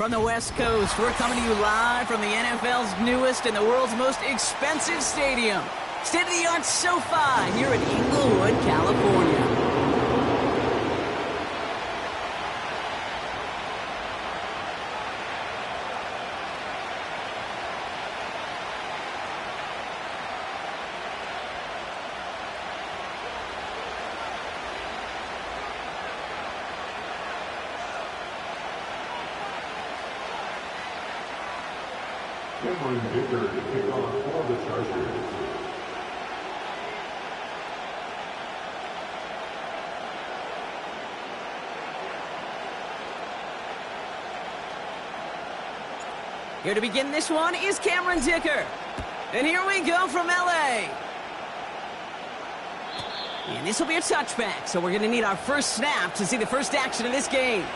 From the West Coast, we're coming to you live from the NFL's newest and the world's most expensive stadium. State-of-the-art SoFi here in Inglewood, California. Cameron Dicker to kick off for the Chargers. Here to begin this one is Cameron Dicker. And here we go from LA. And this will be a touchback, so we're going to need our first snap to see the first action of this game.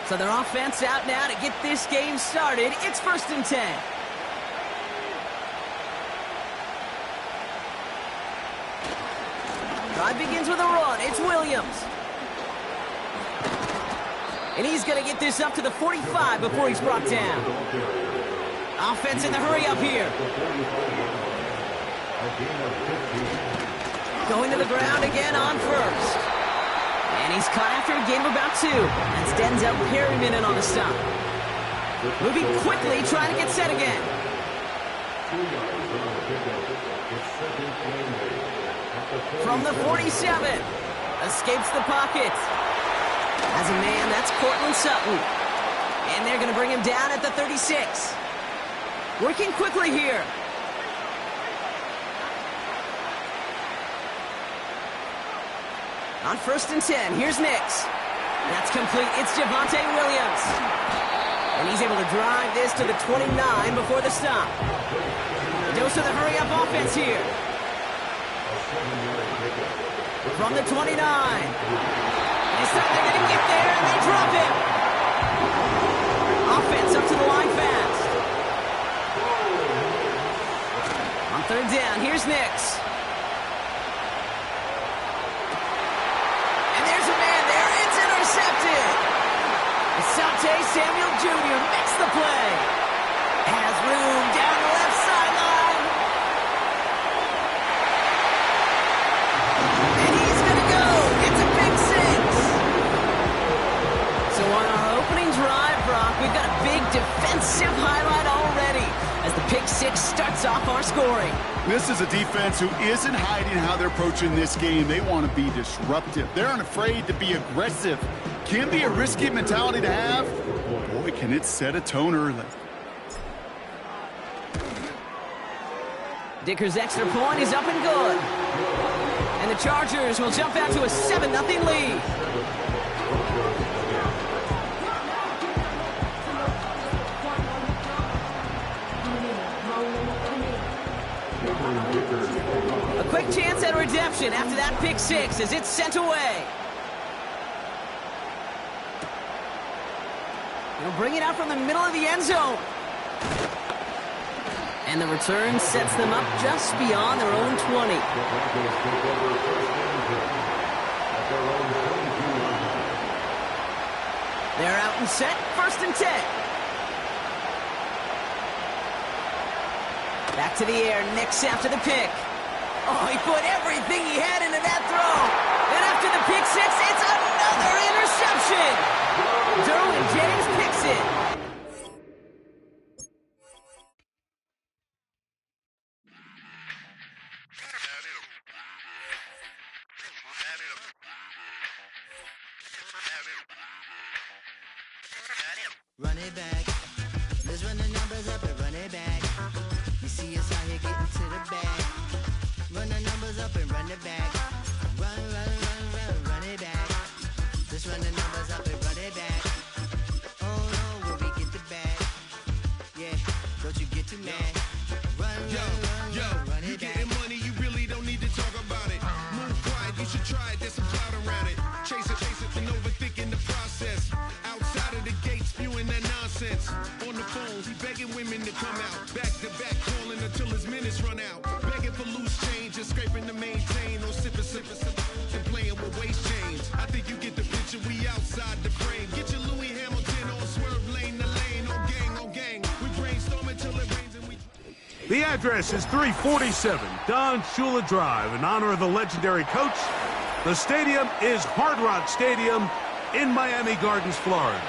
So their offense out now to get this game started. It's 1st and 10. Drive begins with a run. It's Williams. And he's going to get this up to the 45 before he's brought down. Offense in the hurry up here. Going to the ground again on first. And he's caught after a gain of about 2. That's Denzel Perryman in on the stop. Moving quickly, trying to get set again. From the 47. Escapes the pocket. As a man, that's Cortland Sutton. And they're going to bring him down at the 36. Working quickly here. On 1st and 10, here's Nix. That's complete. It's Javonte Williams. And he's able to drive this to the 29 before the stop. Dose of the hurry-up offense here. From the 29. This time they're going to get there, and they drop him. Offense up to the line fast. On 3rd down, here's Nix. Samuel Jr. makes the play. Has room down the left sideline. And he's going to go. It's a big 6. So on our opening drive, Brock, we've got a big defensive highlight already as the pick 6 starts off our scoring. This is a defense who isn't hiding how they're approaching this game. They want to be disruptive. They're unafraid to be aggressive. Can be a risky mentality to have. Boy, can it set a tone early. Dicker's extra point is up and good. And the Chargers will jump out to a 7-0 lead. A quick chance at redemption after that pick 6 as it's sent away. He'll bring it out from the middle of the end zone. And the return sets them up just beyond their own 20. They're out and set, 1st and 10. Back to the air, Nix after the pick. Oh, he put everything he had into that throw. And after the pick 6, it's another interception. Derwin James picks it. Run it back. Let's run the numbers up and run it back. You see us out here getting to the bag. Run the numbers up and run it back. Run it back. Let's run the numbers up and run it back. Oh no, will we get the bag? Yeah, don't you get too mad. Run it back. You getting money, you really don't need to talk about it. Move quiet, you should try it, there's some clout around it. Chase it, to come out. Back to back, calling until his minutes run out. Begging for loose change and scraping to maintain. No sipping, and playing with waist chains. I think you get the picture, we outside the frame. Get your Louis Hamilton on swerve lane to lane. On gang. We brainstorm until it rains and we... The address is 347 Don Shula Drive. In honor of the legendary coach, the stadium is Hard Rock Stadium in Miami Gardens, Florida.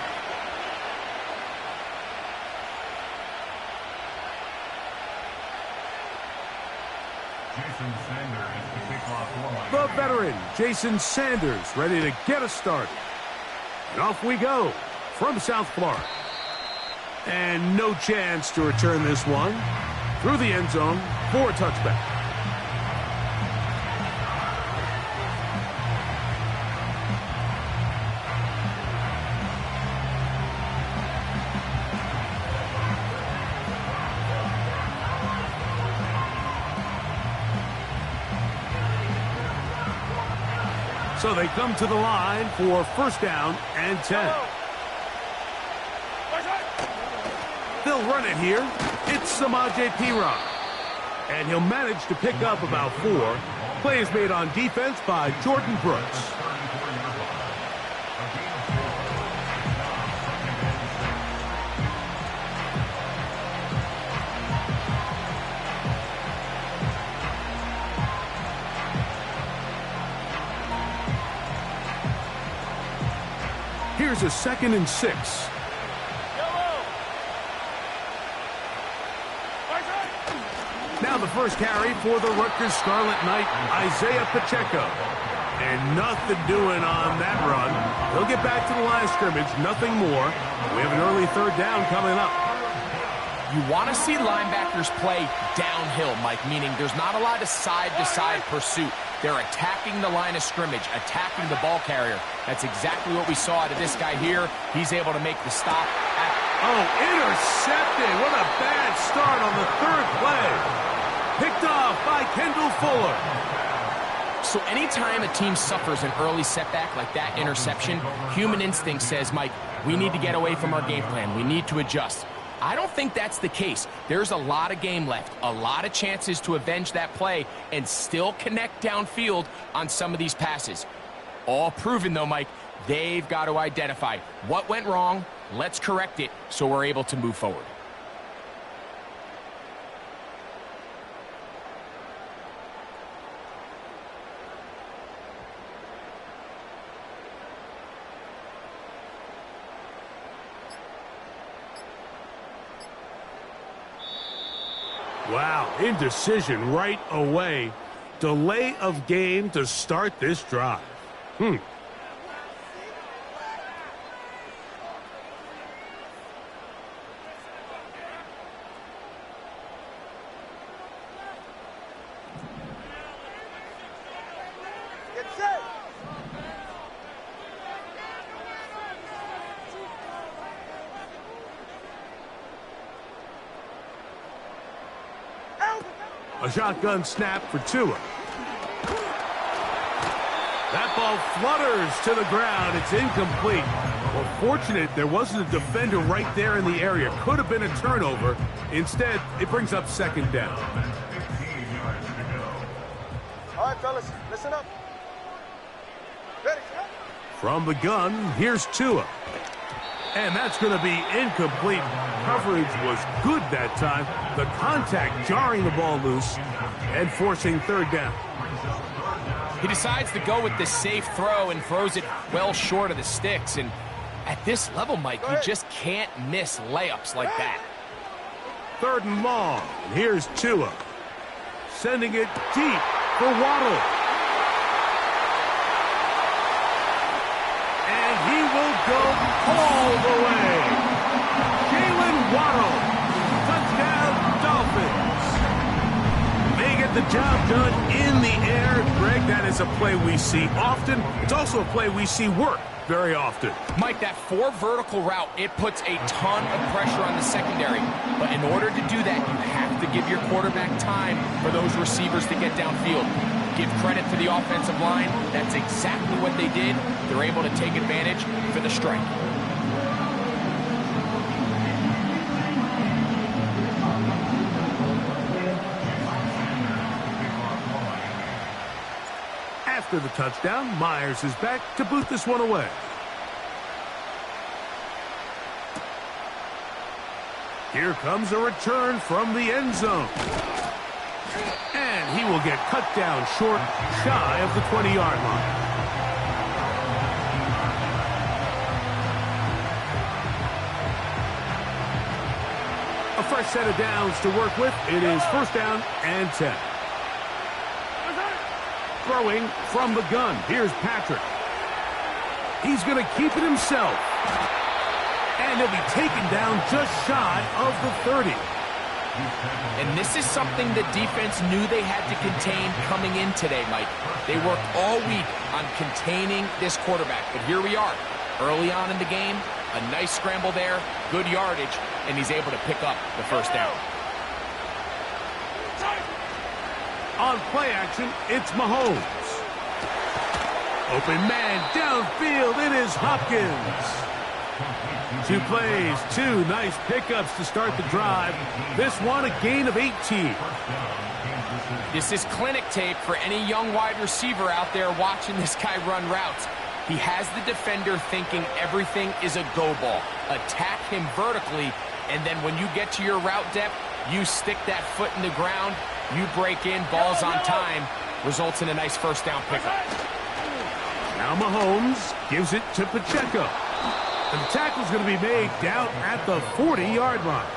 Jason Sanders to kick off one. The veteran, Jason Sanders, ready to get us started. And off we go from South Florida. And no chance to return this one through the end zone for a touchback. So they come to the line for first down and 10. They'll run it here. It's Samaje Perine. And he'll manage to pick up about 4. Play is made on defense by Jordan Brooks. Here's a 2nd and 6. Now the first carry for the Rutgers Scarlet Knight, Isaiah Pacheco. And nothing doing on that run. He'll get back to the line of scrimmage, nothing more. We have an early 3rd down coming up. You want to see linebackers play downhill, Mike, meaning there's not a lot of side-to-side pursuit. They're attacking the line of scrimmage, attacking the ball carrier. That's exactly what we saw out of this guy here. He's able to make the stop. Intercepted. What a bad start on the 3rd play. Picked off by Kendall Fuller. So anytime a team suffers an early setback like that interception, human instinct says, Mike, we need to get away from our game plan. We need to adjust. I don't think that's the case. There's a lot of game left, a lot of chances to avenge that play and still connect downfield on some of these passes. All proven, though, Mike, they've got to identify what went wrong, let's correct it so we're able to move forward. Wow, indecision right away. Delay of game to start this drive. A shotgun snap for Tua. That ball flutters to the ground. It's incomplete. Well, fortunate there wasn't a defender right there in the area. Could have been a turnover. Instead, it brings up 2nd down. All right, fellas, listen up. Ready? From the gun, here's Tua. And that's going to be incomplete. Coverage was good that time. The contact jarring the ball loose and forcing 3rd down. He decides to go with the safe throw and throws it well short of the sticks. And at this level, Mike, you just can't miss layups like that. 3rd and long. And here's Tua. Sending it deep for Waddle. And he will go all the way. Jalen Waddle. Touchdown, Dolphins. They get the job done in the air. Greg, that is a play we see often. It's also a play we see work very often. Mike, that 4 vertical route, it puts a ton of pressure on the secondary. But in order to do that, you have to give your quarterback time for those receivers to get downfield. Give credit to the offensive line. That's exactly what they did. They're able to take advantage for the strike. After the touchdown, Myers is back to boot this one away. Here comes a return from the end zone. And he will get cut down short, shy of the 20-yard line. A fresh set of downs to work with. It is first down and 10. Throwing from the gun. Here's Patrick. He's going to keep it himself. And he'll be taken down just shy of the 30. And this is something the defense knew they had to contain coming in today, Mike. They worked all week on containing this quarterback. But here we are, early on in the game, a nice scramble there, good yardage, and he's able to pick up the first down. On play action, it's Mahomes. Open man downfield, it is Hopkins. 2 plays, 2 nice pickups to start the drive. This one, a gain of 18. This is clinic tape for any young wide receiver out there watching this guy run routes. He has the defender thinking everything is a go ball. Attack him vertically, and then when you get to your route depth, you stick that foot in the ground, you break in, balls on time, results in a nice first down pickup. Now Mahomes gives it to Pacheco. And the tackle's going to be made down at the 40-yard line.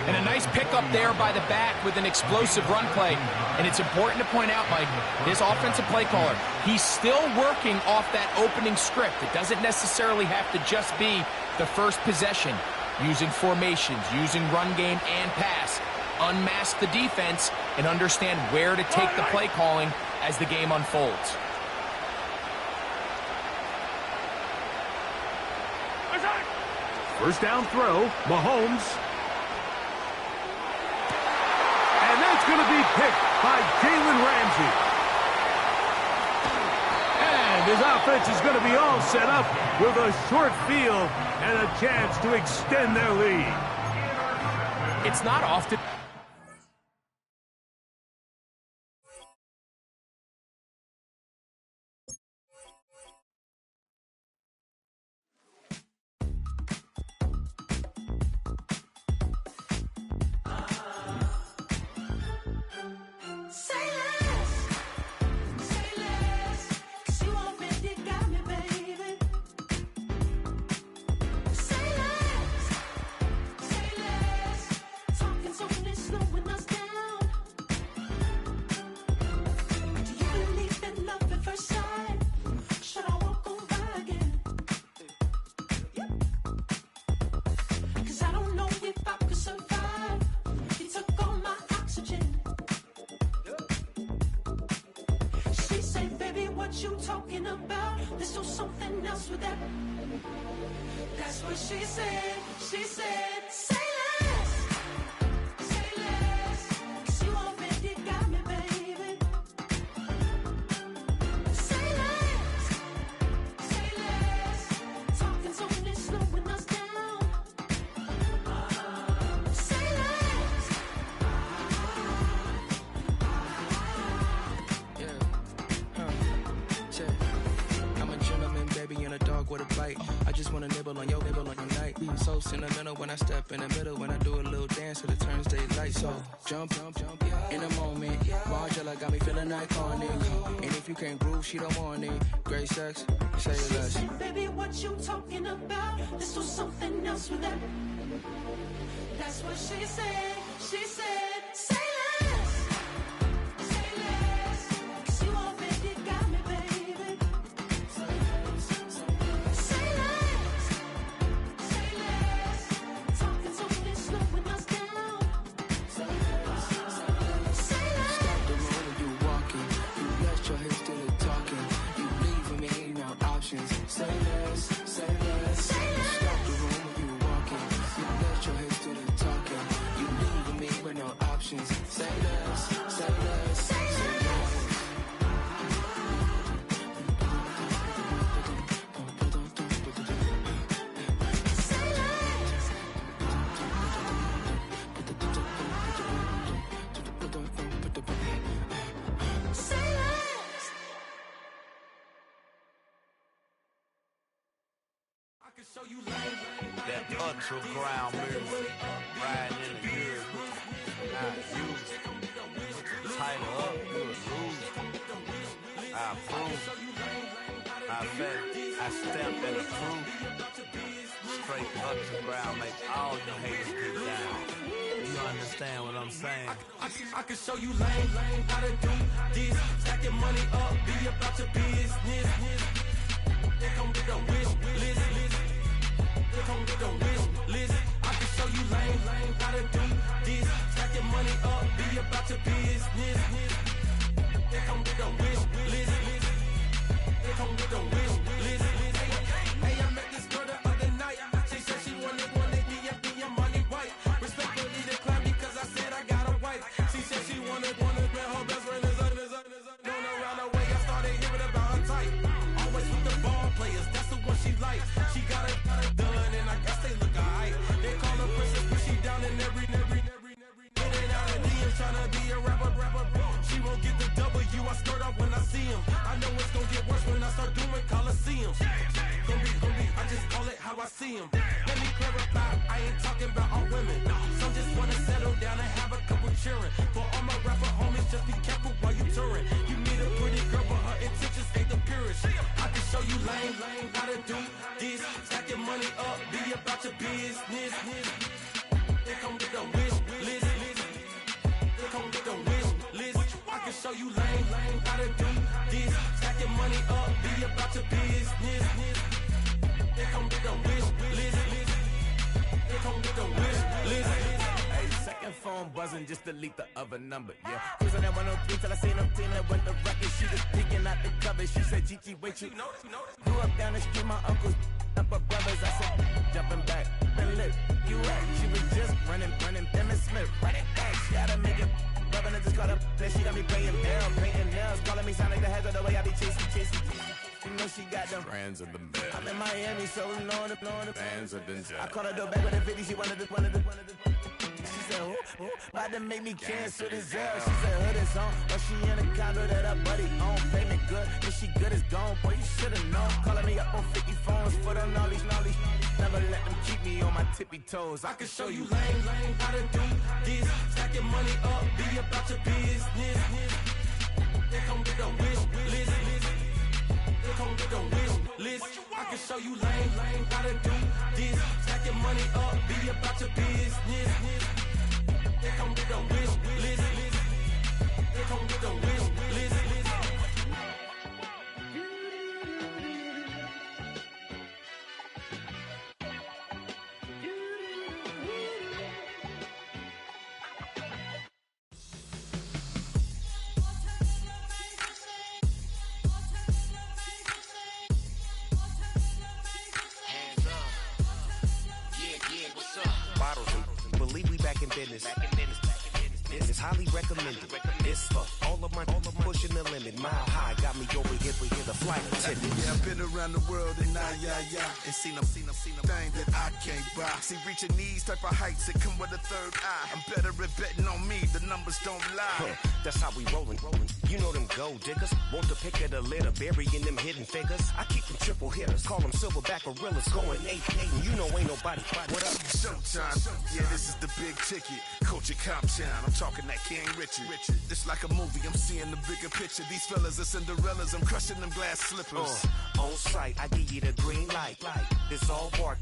And a nice pickup there by the back with an explosive run play. And it's important to point out, Mike, this offensive play caller, he's still working off that opening script. It doesn't necessarily have to just be the first possession. Using formations, using run game and pass. Unmask the defense and understand where to take the play calling as the game unfolds. First down throw, Mahomes. And that's going to be picked by Jalen Ramsey. And his offense is going to be all set up with a short field and a chance to extend their lead. It's not often... You talking about? Let's do something else with that. That's what she said. She said, say less. Say less. 'Cause you already got me, baby. Say less. Say less. Talking's only slowing us down. Say less. I'm a gentleman, baby, and a dog with a bite. I just wanna nibble on your night. So sentimental when I step in the middle. When I do a little dance till it turns daylight. So jump, in a moment. Margella got me feeling iconic. And if you can't groove, she don't want it. Great sex, say less. She said, baby, what you talking about? Let's do something else with that. That's what she said. She said, say less. Say less. 'Cause you already got me, baby. Say less. Say less. Talking's only slowing us down. Say less. Stop the road when you walking. You let your hips do the talking. You leaving me no options. Say less, say less. Stop the road when you walking. You let your hips do the talking. You leaving me with no options. Say less, say less, say less. Say less. That ultra ground move, riding in the good, not used. Tighten up, you a lose. I approve. I bet I stamped and approved. Straight ultra ground make all you haters get down. You understand what I'm saying? I can show you lame how to do this. Stack your money up, be about your business. They come with a wish list. They come with a wish list. I can show you lame how to do this. Stack your money up, be about your business. They come with a wish list. They come with a wish list. Hey, I met this girl the other night. She said she wanted me and be your money white. Respectfully declined because I said I got a wife. She said she wanted man, her best friend is going around the way. I started hearing about her type. Always with the ball players, that's the one she likes. She got it done, and I guess they look alright. They call her princess, but she down in every. In and out of DMs, tryna be a rapper. She won't get the W, I skirt off when I see him. I know it's gonna get worse when I start doing Coliseums. Gonna be, I just call it how I see him. Let me clarify, I ain't talking about all women. Some just wanna settle down and have a couple cheering. For all my rapper homies, just be careful while you touring. You meet a pretty girl, but her intentions ain't the purest. I can show you lame how to do this. Stack your money up, be about your business. They come with a wish list. They come with a wish list. I can show you lame how to do this. Stack your money up, be about your business. They come with a wish list. They come with a wish list. Hey, second phone buzzing, just delete the other number, yeah. Cruising at 103 till I seen them team that went the record. She was peeking out the cover. She said, Gigi, wait, you grew up down the street, my uncles up her brothers. I said, jumping back, been lit. You at? She was just running, Emmett Smith, running back. She gotta make it. Rubbing it, just caught up. Then she got me playing down, painting nails, calling me sound like the heads of the way I be chasing. You know she got them Friends of the bed. I'm in Miami, so knowing the Fans of the I called her door back with a 50, she wanted the. She said, who? About to make me cancel this L. She said, hood is on, but she in a condo that her buddy own. Payment good, if she good is gone, boy, you should've known. Calling me up on 50 phones, foot on all these. Never let them keep me on my tippy toes. I can show you lame how to do this. Stack your money up, be about your business. They come with a wish list. They come with a wish list. I can show you lame how to do this. Stack your money up, be about your business. They come with a wish list. They come with a wish list. Bottles and believe we back in business. This is highly recommended. This for all of my pushing the limit. Mile high got me over here the flight attendant. Yeah, I've been around the world and and seen them things that I can't buy. See, reaching these type of heights that come with a third eye. I'm better at betting on me, the numbers don't lie. That's how we rollin'. You know them gold diggers, want the pick of the litter, burying them hidden figures. I keep them triple hitters, call them silverback gorillas, going 8-8. You know ain't nobody. What up? Showtime. Yeah, this is the big ticket. Culture Cop Town. I'm talking that King Richard. It's like a movie. I'm seeing the bigger picture. These fellas are Cinderellas. I'm crushing them glass slippers. On sight, I give you the green light. It's all bark.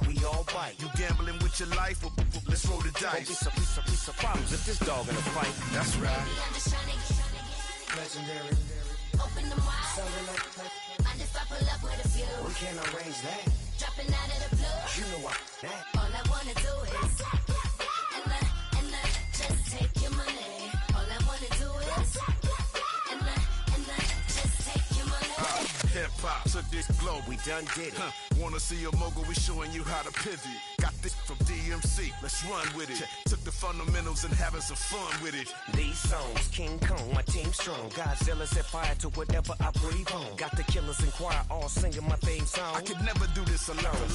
We all bite. You gambling with your life? Well, let's roll the dice. Don't be some problems if this dog in a fight. That's right. I'm just trying to get Legendary. open them wide. Something like Mind if I pull up with a few? we can't arrange that. Dropping out of the blue. You know that. All I wanna do is and I just take your money. All I wanna do is and I just take your money. Hip hop took this globe. We done did it. Wanna see a mogul? We showing you how to pivot. Got this from DMC. Let's run with it. Took the fundamentals and having some fun with it. These songs, King Kong, my team strong. Godzilla set fire to whatever I breathe on. Got the killers in choir all singing my theme song. I could never do this alone.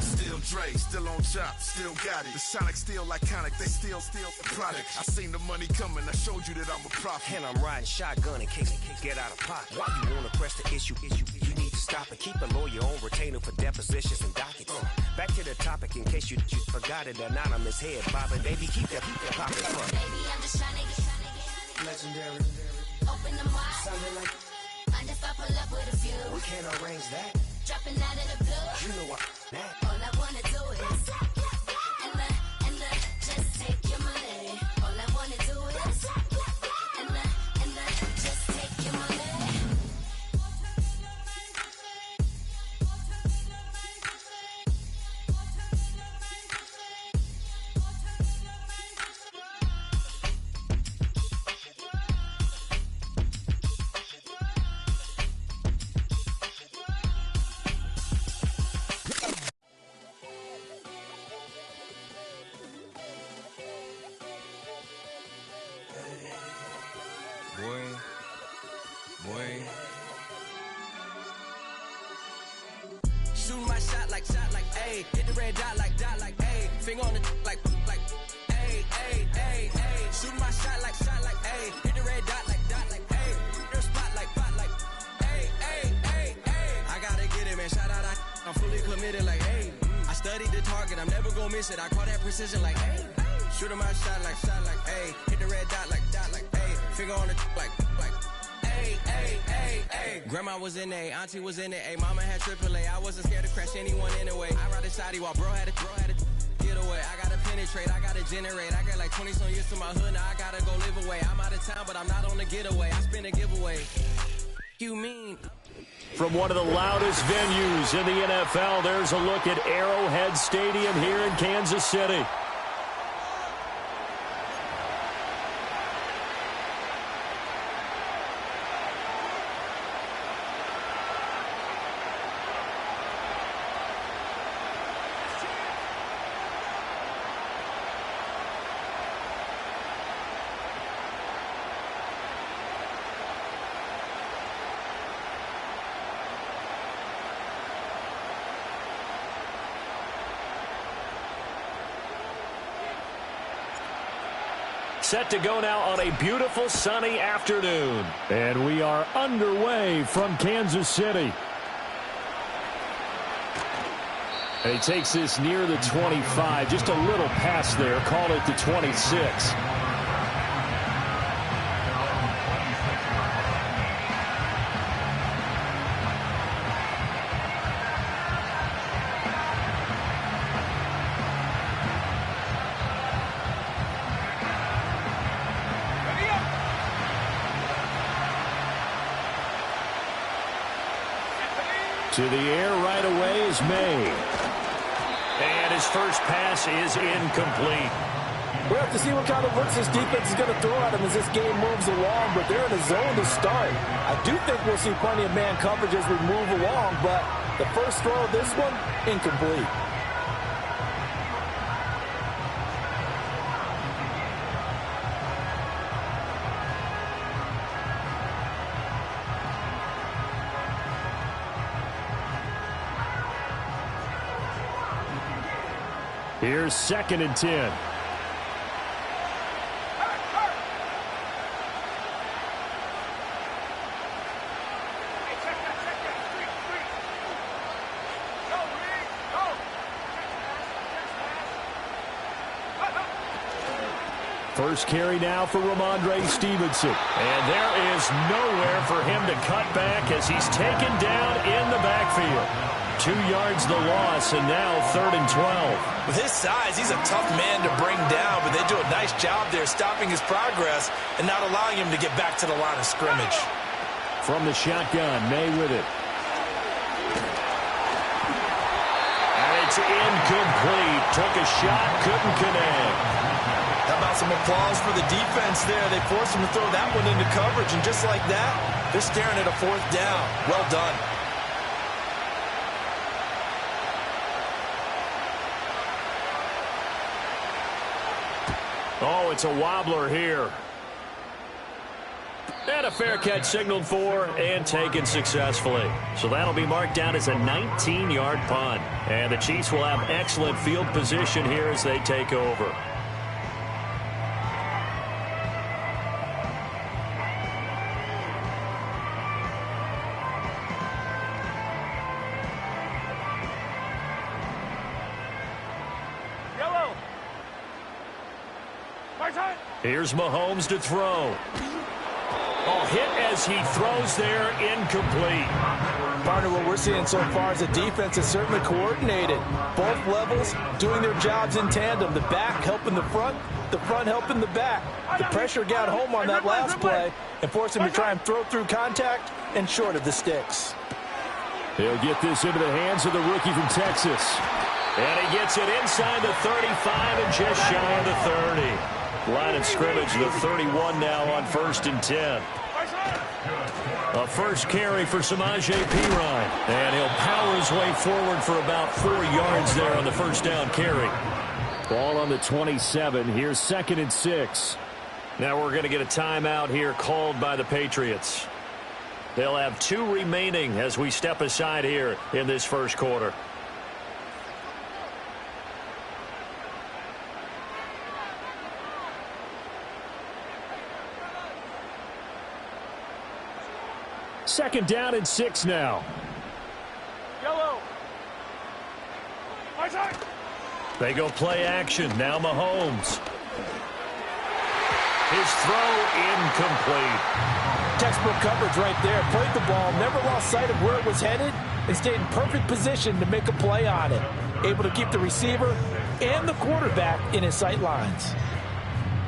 Still Dre, still on top, still got it. The Sonic still iconic, they still the product. I seen the money coming, I showed you that I'm a prophet. And I'm riding shotgun in case get out of pocket. Why you wanna press the issue? You need to stop it. Keep a lawyer on retainer for depositions and dockets. Back to the topic in case you forgot it. Anonymous head bobbing, baby, keep that popping. Baby, I'm just trying to get Legendary. open the wide. Sounding like Mind if I pull up with a few? we can't arrange that. Dropping out of the blue. You know what? That. All I wanna do is and just take your money. All I wanna do is and just take your money. Shooting my shot like, ayy. Hit the red dot like, ayy. Finger on the like, ayy, ayy, ayy, ayy. Shooting my shot like, ayy. Hit the red dot like, ayy. Their spot like, ayy, ayy, ayy, ayy. I gotta get it, man. Shout out, I'm fully committed like, ayy. I studied the target, I'm never gonna miss it. I call that precision like, ayy. Shooting my shot like, ayy. Hit the red dot like, ayy. Finger on the like, ayy, ayy, ayy, ayy. Grandma was in A, auntie was in it, ayy. Mama had AAA, I wasn't scared to crash anyone anyway. I ride a shotty while bro had to get away. I gotta penetrate, I gotta generate. I got like 20 some years to my hood, now I gotta go live away. I'm out of town, but I'm not on the getaway. I spin a giveaway. You mean? From one of the loudest venues in the NFL, there's a look at Arrowhead Stadium here in Kansas City. Set to go now on a beautiful sunny afternoon. And we are underway from Kansas City. And he takes this near the 25, just a little past there, call it the 26. To the air right away is May. And his first pass is incomplete. We'll have to see what kind of looks this defense is going to throw at him as this game moves along, but they're in a zone to start. I do think we'll see plenty of man coverage as we move along, but the first throw of this one, incomplete. Here's 2nd and 10. First carry now for Ramondre Stevenson. And there is nowhere for him to cut back as he's taken down in the backfield. 2 yards the loss, and now 3rd and 12. With his size, he's a tough man to bring down, but they do a nice job there stopping his progress and not allowing him to get back to the line of scrimmage. From the shotgun, May with it. And it's incomplete. Took a shot, couldn't connect. How about some applause for the defense there? They forced him to throw that one into coverage, and just like that, they're staring at a 4th down. Well done. Oh, it's a wobbler here. And a fair catch signaled for and taken successfully. So that'll be marked down as a 19-yard punt. And the Chiefs will have excellent field position here as they take over. Here's Mahomes to throw. Oh, hit as he throws there, incomplete. Partner, what we're seeing so far is the defense is certainly coordinated. Both levels doing their jobs in tandem. The back helping the front helping the back. The pressure got home on that last play and forced him to try and throw through contact and short of the sticks. He'll get this into the hands of the rookie from Texas. And he gets it inside the 35 and just shy of the 30. Line of scrimmage, the 31 now on 1st and 10. A first carry for Samaje Perine. And he'll power his way forward for about 4 yards there on the first down carry. Ball on the 27. Here's 2nd and 6. Now we're going to get a timeout here called by the Patriots. They'll have 2 remaining as we step aside here in this first quarter. Second down and 6 now. Yellow. They go play action. Now Mahomes. His throw incomplete. Textbook coverage right there. Played the ball, never lost sight of where it was headed, and stayed in perfect position to make a play on it. Able to keep the receiver and the quarterback in his sight lines.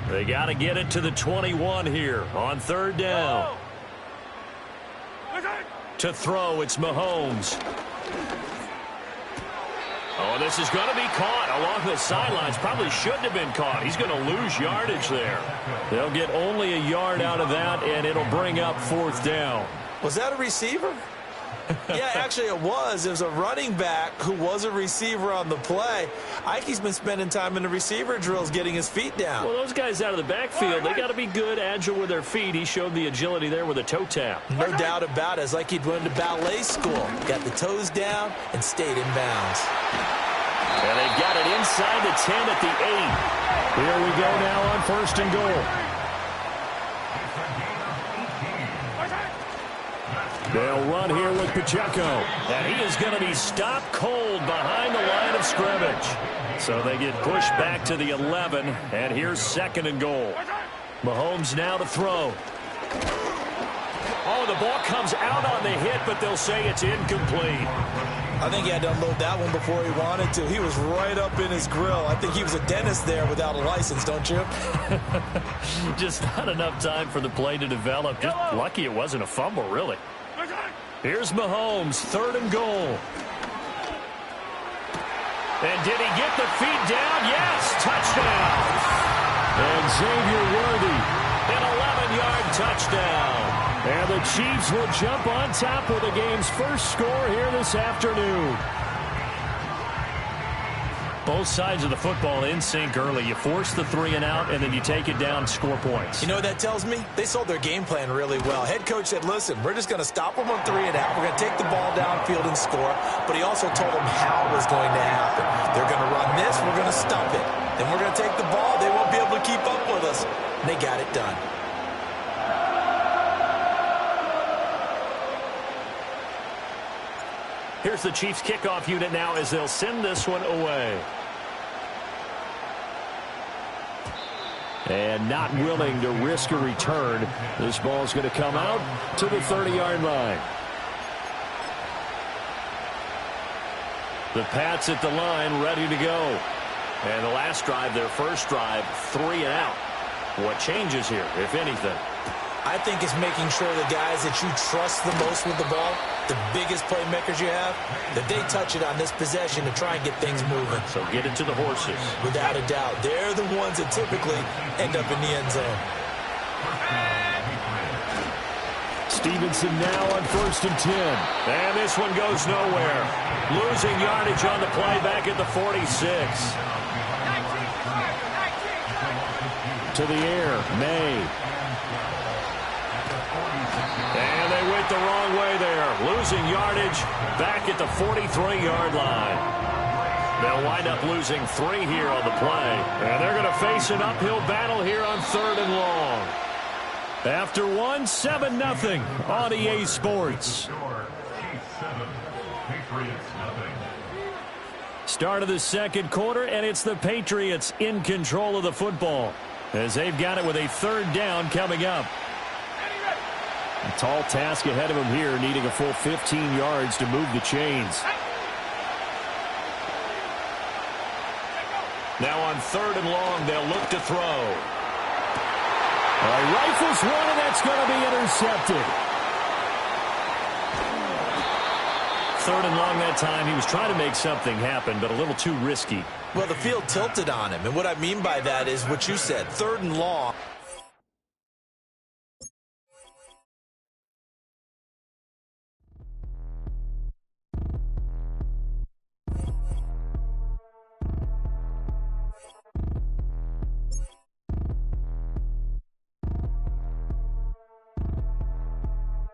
They got to get it to the 21 here on 3rd down. To throw, it's Mahomes. Oh, this is going to be caught along the sidelines. Probably shouldn't have been caught. He's going to lose yardage there. They'll get only a yard out of that, and it'll bring up 4th down. Was that a receiver? Yeah, actually it was. It was a running back who was a receiver on the play. Ike's been spending time in the receiver drills getting his feet down. Well, those guys out of the backfield, they got to be good, agile with their feet. He showed the agility there with a toe tap. No doubt about it. It's like he'd went to ballet school. Got the toes down and stayed in bounds. And they've got it inside the 10 at the 8. Here we go now on 1st and goal. They'll run here with Pacheco. And he is going to be stopped cold behind the line of scrimmage. So they get pushed back to the 11. And here's 2nd and goal. Mahomes now to throw. Oh, the ball comes out on the hit, but they'll say it's incomplete. I think he had to unload that one before he wanted to. He was right up in his grill. I think he was a dentist there without a license, don't you? Just not enough time for the play to develop. Just lucky it wasn't a fumble, really. Here's Mahomes, 3rd and goal. And did he get the feet down? Yes, touchdown. And Xavier Worthy, an 11-yard touchdown. And the Chiefs will jump on top with the game's first score here this afternoon. Both sides of the football in sync early. You force the 3 and out, and then you take it down, score points. You know what that tells me? They sold their game plan really well. Head coach said, listen, we're just going to stop them on 3 and out. We're going to take the ball downfield and score. But he also told them how it was going to happen. They're going to run this. We're going to stump it. Then we're going to take the ball. They won't be able to keep up with us. And they got it done. Here's the Chiefs kickoff unit now as they'll send this one away. And not willing to risk a return. This ball's going to come out to the 30-yard line. The Pats at the line ready to go. And the last drive, their first drive, 3 and out. What changes here, if anything? I think it's making sure the guys that you trust the most with the ball, the biggest playmakers you have, that they touch it on this possession to try and get things moving. So get it to the horses. Without a doubt. They're the ones that typically end up in the end zone. Stevenson now on 1st and 10. And this one goes nowhere. Losing yardage on the play back at the 46. To the air, May. And they went the wrong way there. Losing yardage back at the 43-yard line. They'll wind up losing 3 here on the play. And they're going to face an uphill battle here on 3rd and long. After 1, 7-0 on EA Sports. Start of the second quarter, and it's the Patriots in control of the football. as they've got it with a third down coming up. A tall task ahead of him here, needing a full 15 yards to move the chains. Now on 3rd and long, they'll look to throw. Rifles one, and that's going to be intercepted. 3rd and long that time. He was trying to make something happen, but a little too risky. Well, the field tilted on him, and what I mean by that is what you said, 3rd and long.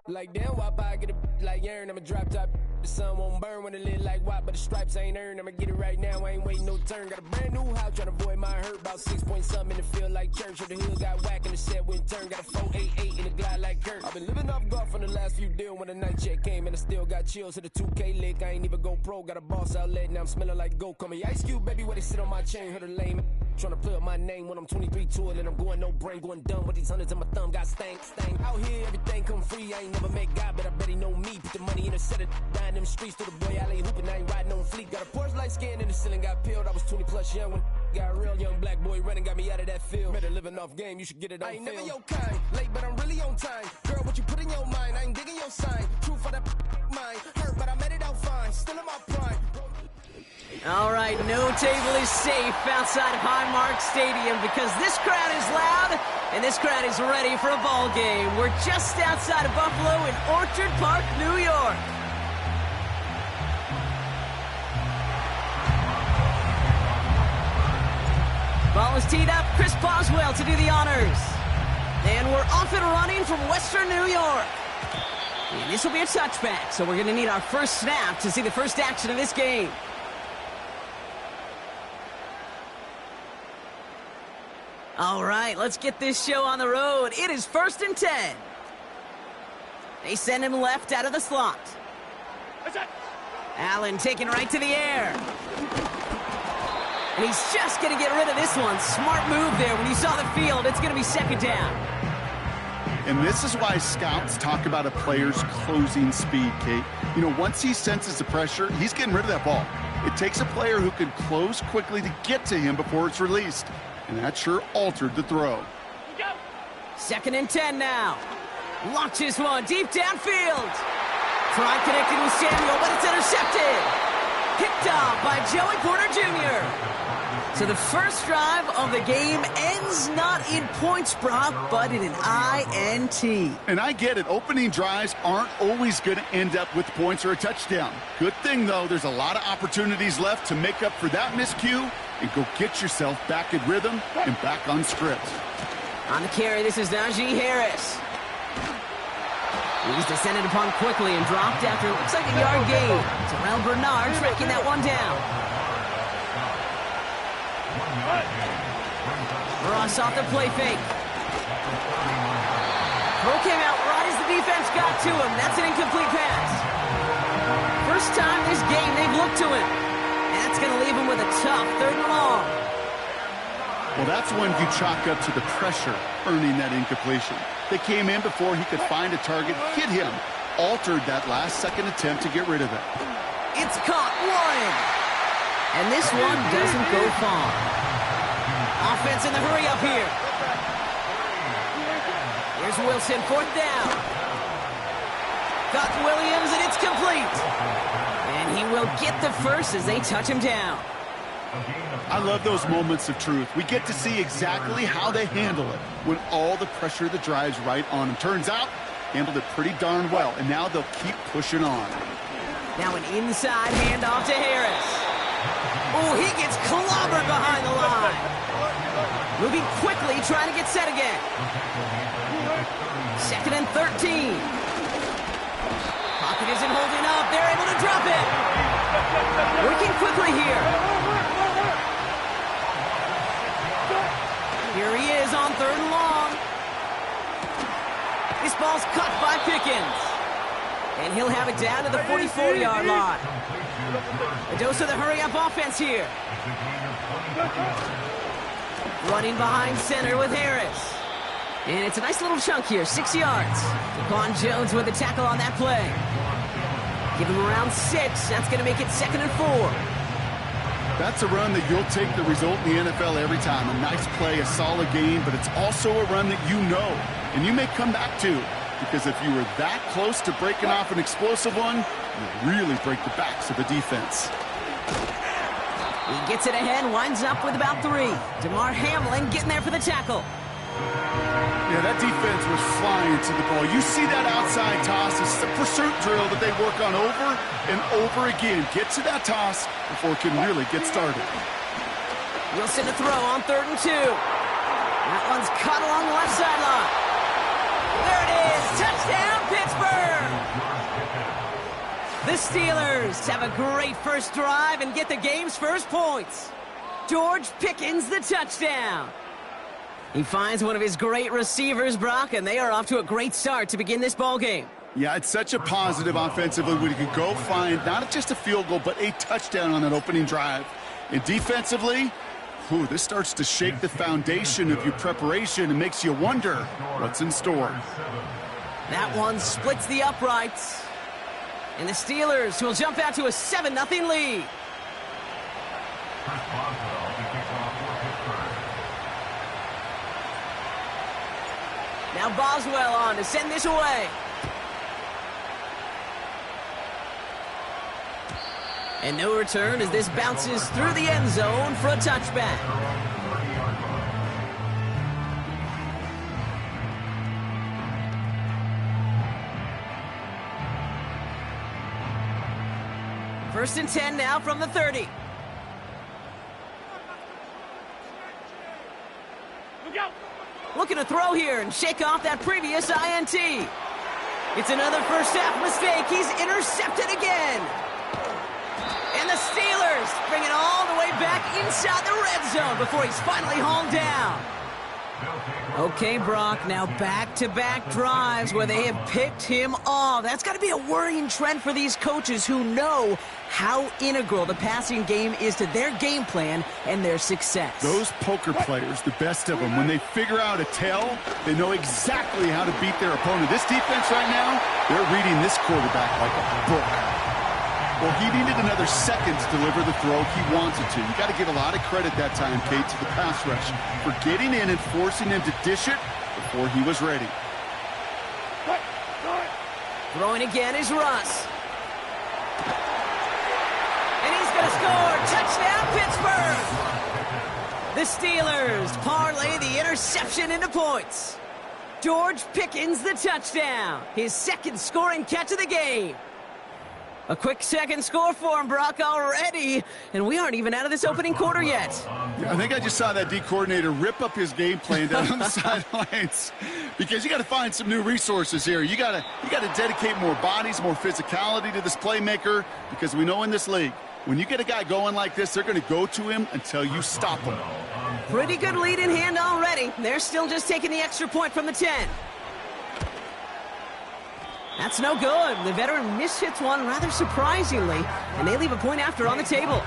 Like damn, why I get a like Aaron, I'ma drop top. The sun won't burn when it lit like why, but the stripes ain't earned. I'ma get it right now, I ain't waiting no turn. Got a brand new house, trying to avoid my hurt. About 6 point something in the field like church. The hood got whack and the set went turn. Got a 488 in the glide like Kurt. I've been living off golf on the last few deals. When the night check came and I still got chills to the 2K lick. I ain't even go pro, got a boss outlet, now I'm smelling like go. Call me Ice Cube, baby, where they sit on my chain. Heard a lame trying to play up my name when I'm 23 to it, and I'm going no brain, going dumb with these hundreds in my thumb. Got stank. Out here, everything come free. I ain't never met God, but I bet he know me. Put the money in the set of dying them streets to the boy alley hooping. I ain't riding on fleek. Got a Porsche light scan in the ceiling, got peeled. I was 20 plus young when got a real young black boy running, got me out of that field. Better living off game, you should get it on film. I ain't never your kind, late but I'm really on time. Girl, what you put in your mind, I ain't digging your sign. True for that mind, hurt but I made it out fine. Still in my prime. All right, no table is safe outside of Highmark Stadium because this crowd is loud and this crowd is ready for a ball game. We're just outside of Buffalo in Orchard Park, New York. Ball is teed up. Chris Boswell to do the honors. And we're off and running from Western New York. And this will be a touchback, so we're going to need our first snap to see the first action of this game. All right, let's get this show on the road. It is 1st and 10. They send him left out of the slot. Allen taking right to the air. And he's just going to get rid of this one. Smart move there. When you saw the field, it's going to be 2nd down. And this is why scouts talk about a player's closing speed, Kate. You know, once he senses the pressure, he's getting rid of that ball. It takes a player who can close quickly to get to him before it's released. And that sure altered the throw. 2nd and 10 now. Launches one deep downfield. Try connecting with Samuel, but it's intercepted. Picked off by Joey Porter Jr. So the first drive of the game ends not in points, Brock, but in an INT. And I get it. Opening drives aren't always going to end up with points or a touchdown. Good thing, though, there's a lot of opportunities left to make up for that miscue and go get yourself back in rhythm and back on script. On the carry, this is Najee Harris. He's descended upon quickly and dropped after it looks like a yard gain. Terrell Bernard tracking that one down. Ross off the play fake. Throw came out right as the defense got to him. That's an incomplete pass. First time this game they've looked to him. And that's going to leave him with a tough 3rd and long. Well, that's when you chalk up to the pressure earning that incompletion. They came in before he could find a target, hit him, altered that last-second attempt to get rid of it. It's caught, Warren. And this one doesn't go far. Offense in the hurry up here. Here's Wilson, 4th down. Got Williams, and it's complete. And he will get the first as they touch him down. I love those moments of truth. We get to see exactly how they handle it when all the pressure that drives right on them. Turns out, handled it pretty darn well, and now they'll keep pushing on. Now an inside handoff to Harris. Oh, he gets clobbered behind the line. Moving quickly, trying to get set again. 2nd and 13. Pocket isn't holding up. They're able to drop it. Working quickly here. Here he is on 3rd and long. This ball's caught by Pickens. And he'll have it down to the 44-yard line. A dose of the hurry-up offense here. Running behind center with Harris. And it's a nice little chunk here, 6 yards. Daquan Jones with the tackle on that play. Give him around 6. That's going to make it 2nd and 4. That's a run that you'll take the result in the NFL every time. A nice play, a solid game, but it's also a run that you know and you may come back to, because if you were that close to breaking off an explosive one, you really break the backs of the defense. He gets it ahead, winds up with about 3. DeMar Hamlin getting there for the tackle. Yeah, that defense was flying to the ball. You see that outside toss. It's a pursuit drill that they work on over and over again. Get to that toss before it can really get started. Wilson to throw on 3rd and 2. That one's caught along the left sideline. There it is. Touchdown, Pittsburgh. The Steelers have a great first drive and get the game's first points. George Pickens the touchdown. He finds one of his great receivers, Brock, and they are off to a great start to begin this ball game. Yeah, it's such a positive offensively when you can go find not just a field goal, but a touchdown on that opening drive. And defensively, this starts to shake the foundation of your preparation and makes you wonder what's in store. That one splits the uprights. And the Steelers will jump out to a 7-0 lead. Now Boswell on to send this away. And no return as this bounces through the end zone for a touchback. First and 10 now from the 30. Looking to throw here and shake off that previous INT. It's another first half mistake. He's intercepted again. And the Steelers bring it all the way back inside the red zone before he's finally hauled down. Okay, Brock, now back-to-back drives where they have picked him off. That's got to be a worrying trend for these coaches who know how integral the passing game is to their game plan and their success. Those poker players, the best of them, when they figure out a tell, they know exactly how to beat their opponent. This defense right now, they're reading this quarterback like a book. Well, he needed another second to deliver the throw he wanted to. You got to give a lot of credit that time, Kate, to the pass rush for getting in and forcing him to dish it before he was ready. Throwing again is Russ. And he's going to score. Touchdown, Pittsburgh. The Steelers parlay the interception into points. George Pickens the touchdown. His second scoring catch of the game. A quick second score for him, Brock, already. And we aren't even out of this opening quarter yet. I think I just saw that D coordinator rip up his game plan down on the sidelines, because you got to find some new resources here. You got to dedicate more bodies, more physicality to this playmaker, because we know in this league, when you get a guy going like this, they're going to go to him until you stop him. Pretty good lead in hand already. They're still just taking the extra point from the 10. That's no good. The veteran mishits one rather surprisingly, and they leave a point after on the table.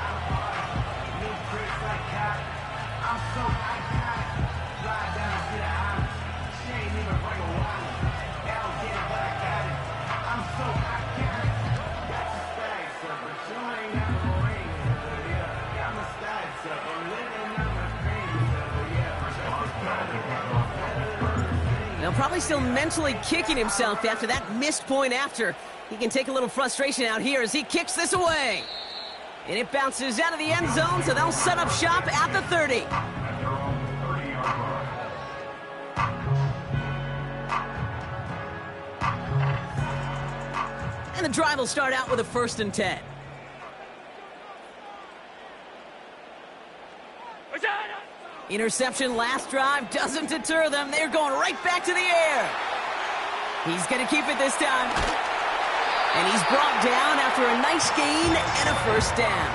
Now probably still mentally kicking himself after that missed point after. He can take a little frustration out here as he kicks this away. And it bounces out of the end zone, so they'll set up shop at the 30. And the drive will start out with a 1st and 10. Interception last drive doesn't deter them. They're going right back to the air. He's going to keep it this time. And he's brought down after a nice gain and a 1st down.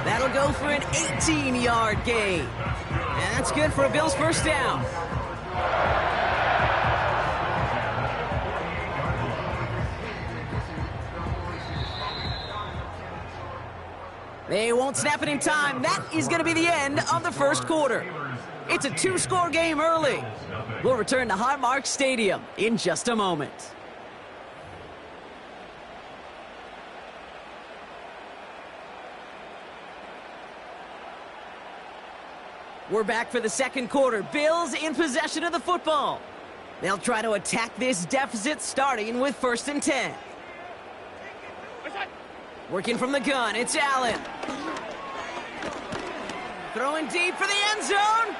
That'll go for an 18-yard gain. And that's good for a Bills 1st down. They won't snap it in time. That is going to be the end of the first quarter. It's a 2-score game early. We'll return to Highmark Stadium in just a moment. We're back for the second quarter. Bills in possession of the football. They'll try to attack this deficit starting with 1st and 10. Working from the gun, it's Allen. Throwing deep for the end zone.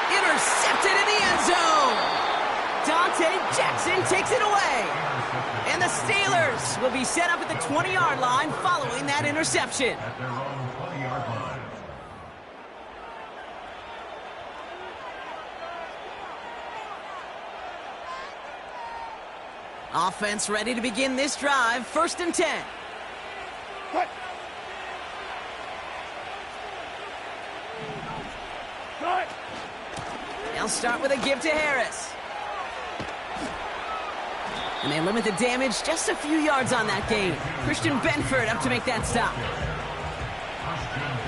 Intercepted in the end zone. Dante Jackson takes it away. And the Steelers will be set up at the 20-yard line following that interception. At their own 20-yard line. Offense ready to begin this drive. 1st and 10. They'll start with a give to Harris. And they limit the damage just a few yards on that gain. Christian Benford up to make that stop.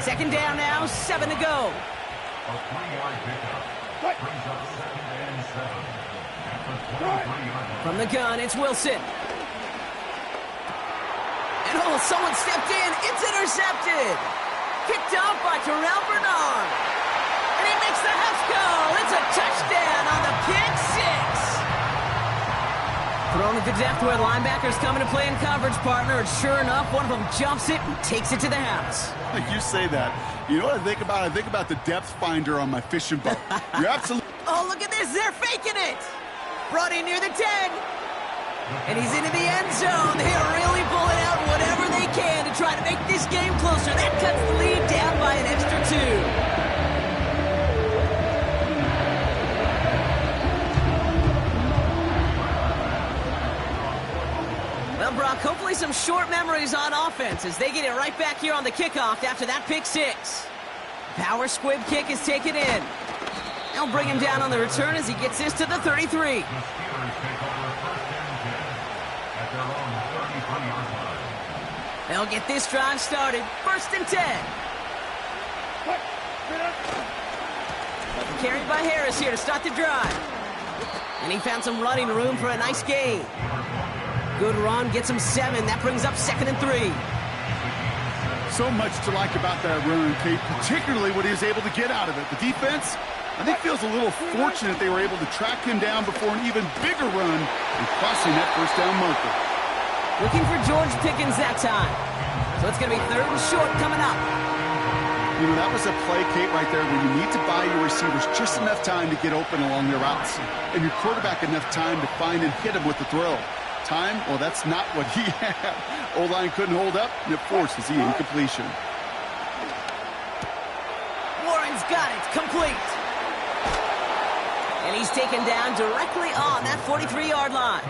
2nd down now, 7 to go. A 3-yard pickup. Brings up 2nd and 7. At the 23-yard line. From the gun, it's Wilson. And oh, someone stepped in. It's intercepted. Picked off by Terrell Bernard. And he makes the house goal. It's a touchdown on the pick six. Thrown at the depth where linebackers coming to play in coverage, partner. And sure enough, one of them jumps it and takes it to the house. You say that. You know what I think about? I think about the depth finder on my fishing boat. You're absolutely... Oh, look at this. They're faking it. Brought in near the 10. And he's into the end zone. They're really pulling out whatever they can to try to make this game closer. That cuts the lead down by an extra 2. Well, Brock, hopefully some short memories on offense as they get it right back here on the kickoff after that pick six. Power squib kick is taken in. They'll bring him down on the return as he gets this to the 33. The Steelers take over 1st and 10 at their own 33-yard line. They'll get this drive started. 1st and 10. Carried by Harris here to start the drive. And he found some running room for a nice gain. Good run, gets him 7. That brings up 2nd and 3. So much to like about that run, Kate, particularly what he was able to get out of it. The defense, I think, feels a little fortunate they were able to track him down before an even bigger run and crossing that 1st down marker. Looking for George Pickens that time. So it's going to be 3rd and short coming up. You know, that was a play, Kate, right there where you need to buy your receivers just enough time to get open along their routes and your quarterback enough time to find and hit him with the throw. Time, well, that's not what he had. O-line couldn't hold up, and it forces the incompletion. Warren's got it, complete. And he's taken down directly on that 43-yard line.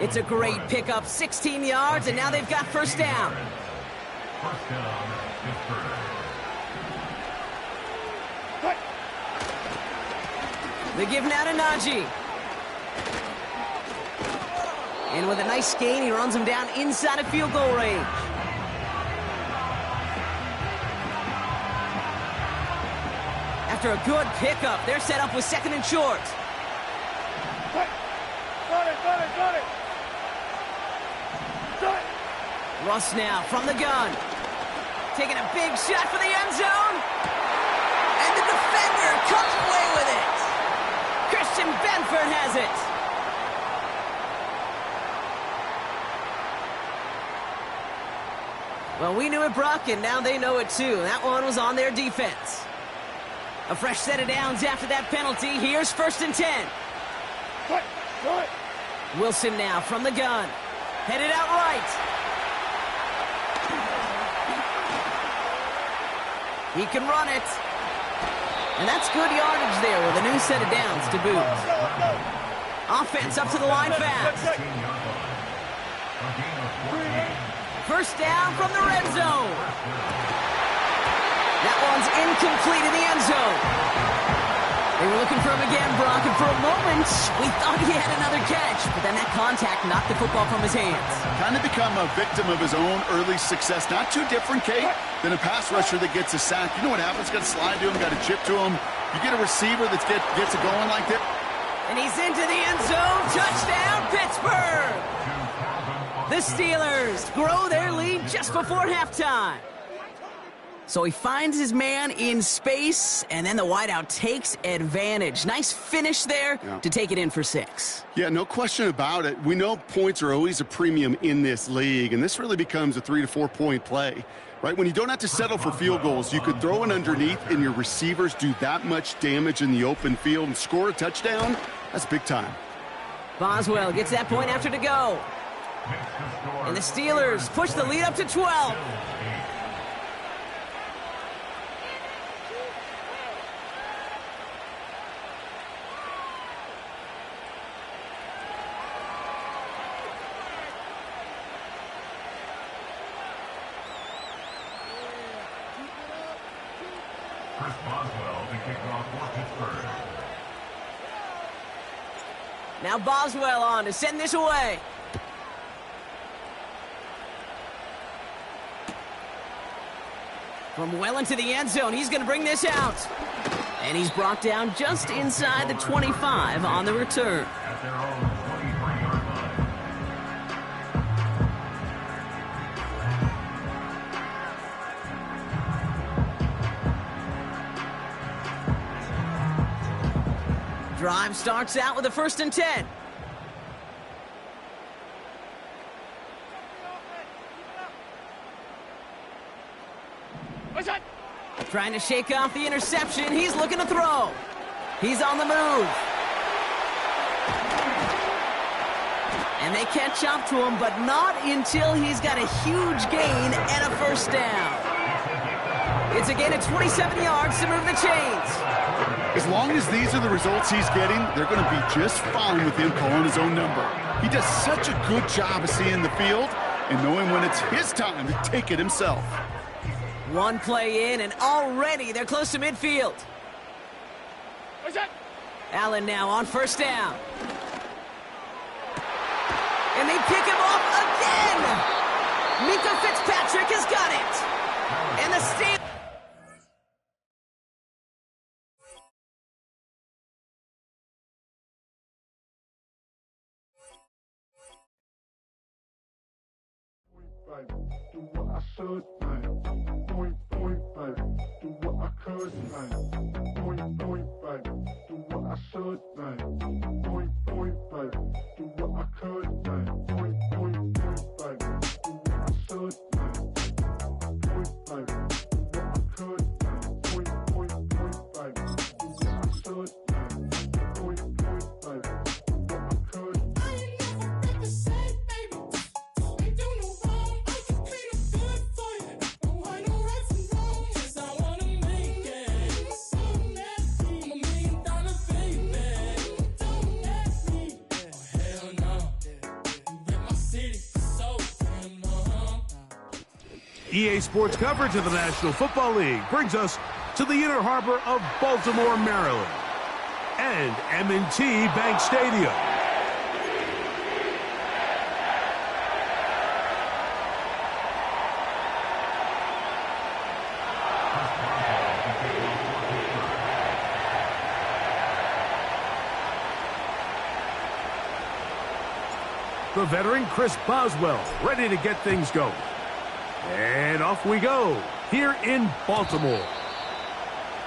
It's a great pickup, 16 yards, and now they've got 1st down. 1st down, Pittsburgh. They give now to Najee. And with a nice gain, he runs him down inside of field goal range. After a good pickup, they're set up with 2nd and short. Russ now from the gun. Taking a big shot for the end zone. And the defender comes away with it. Christian Benford has it. Well, we knew it, Brock, and now they know it too. That one was on their defense. A fresh set of downs after that penalty. Here's 1st and 10. Wilson now from the gun. Headed out right. He can run it. And that's good yardage there with a new set of downs to boot. Offense up to the line fast. 1st down from the red zone. That one's incomplete in the end zone. They were looking for him again, Brock, and for a moment, we thought he had another catch, but then that contact knocked the football from his hands. Kind of become a victim of his own early success. Not too different, Kate, than a pass rusher that gets a sack. You know what happens? Got to slide to him, got to chip to him. You get a receiver that gets it going like that. And he's into the end zone. Touchdown, Pittsburgh! The Steelers grow their lead just before halftime. So he finds his man in space, and then the wideout takes advantage. Nice finish there to take it in for 6. Yeah, no question about it. We know points are always a premium in this league, and this really becomes a 3 to 4 point play. Right, when you don't have to settle for field goals, you could throw it underneath and your receivers do that much damage in the open field and score a touchdown. That's big time. Boswell gets that point after to go. And the Steelers push the lead up to 12. Chris Boswell to kick off for Pittsburgh. Now Boswell on to send this away. From well into the end zone, he's going to bring this out. And he's brought down just inside the 25 on the return. At their own 23-yard line. Drive starts out with a 1st and 10. Trying to shake off the interception. He's looking to throw. He's on the move. And they catch up to him, but not until he's got a huge gain and a 1st down. It's a gain of 27 yards to move the chains. As long as these are the results he's getting, they're going to be just fine with him calling his own number. He does such a good job of seeing the field and knowing when it's his time to take it himself. One play in, and already they're close to midfield. Allen now on 1st down. And they pick him off again. Minka Fitzpatrick has got it. And the Steelers. Do what I should, man. Point, baby. Do what I could, man. Point, baby. Do what I should, man. Point, baby. Do what I could, man. Point, baby. Do what I should, man. Point, baby. Do what I could, man. Point, baby. Do what I should, man. Point, baby. Do what I could. I ain't never got to say, baby. Ain't do no wrong. I can be the good for you. No, I know right from wrong. 'Cause I wanna make it. So nasty. I'm $1 million baby. Don't ask me. Oh, hell no. You rip my city so damn long. EA Sports coverage of the National Football League brings us to the inner harbor of Baltimore, Maryland, and M&T Bank Stadium. The veteran Chris Boswell ready to get things going. And off we go here in Baltimore.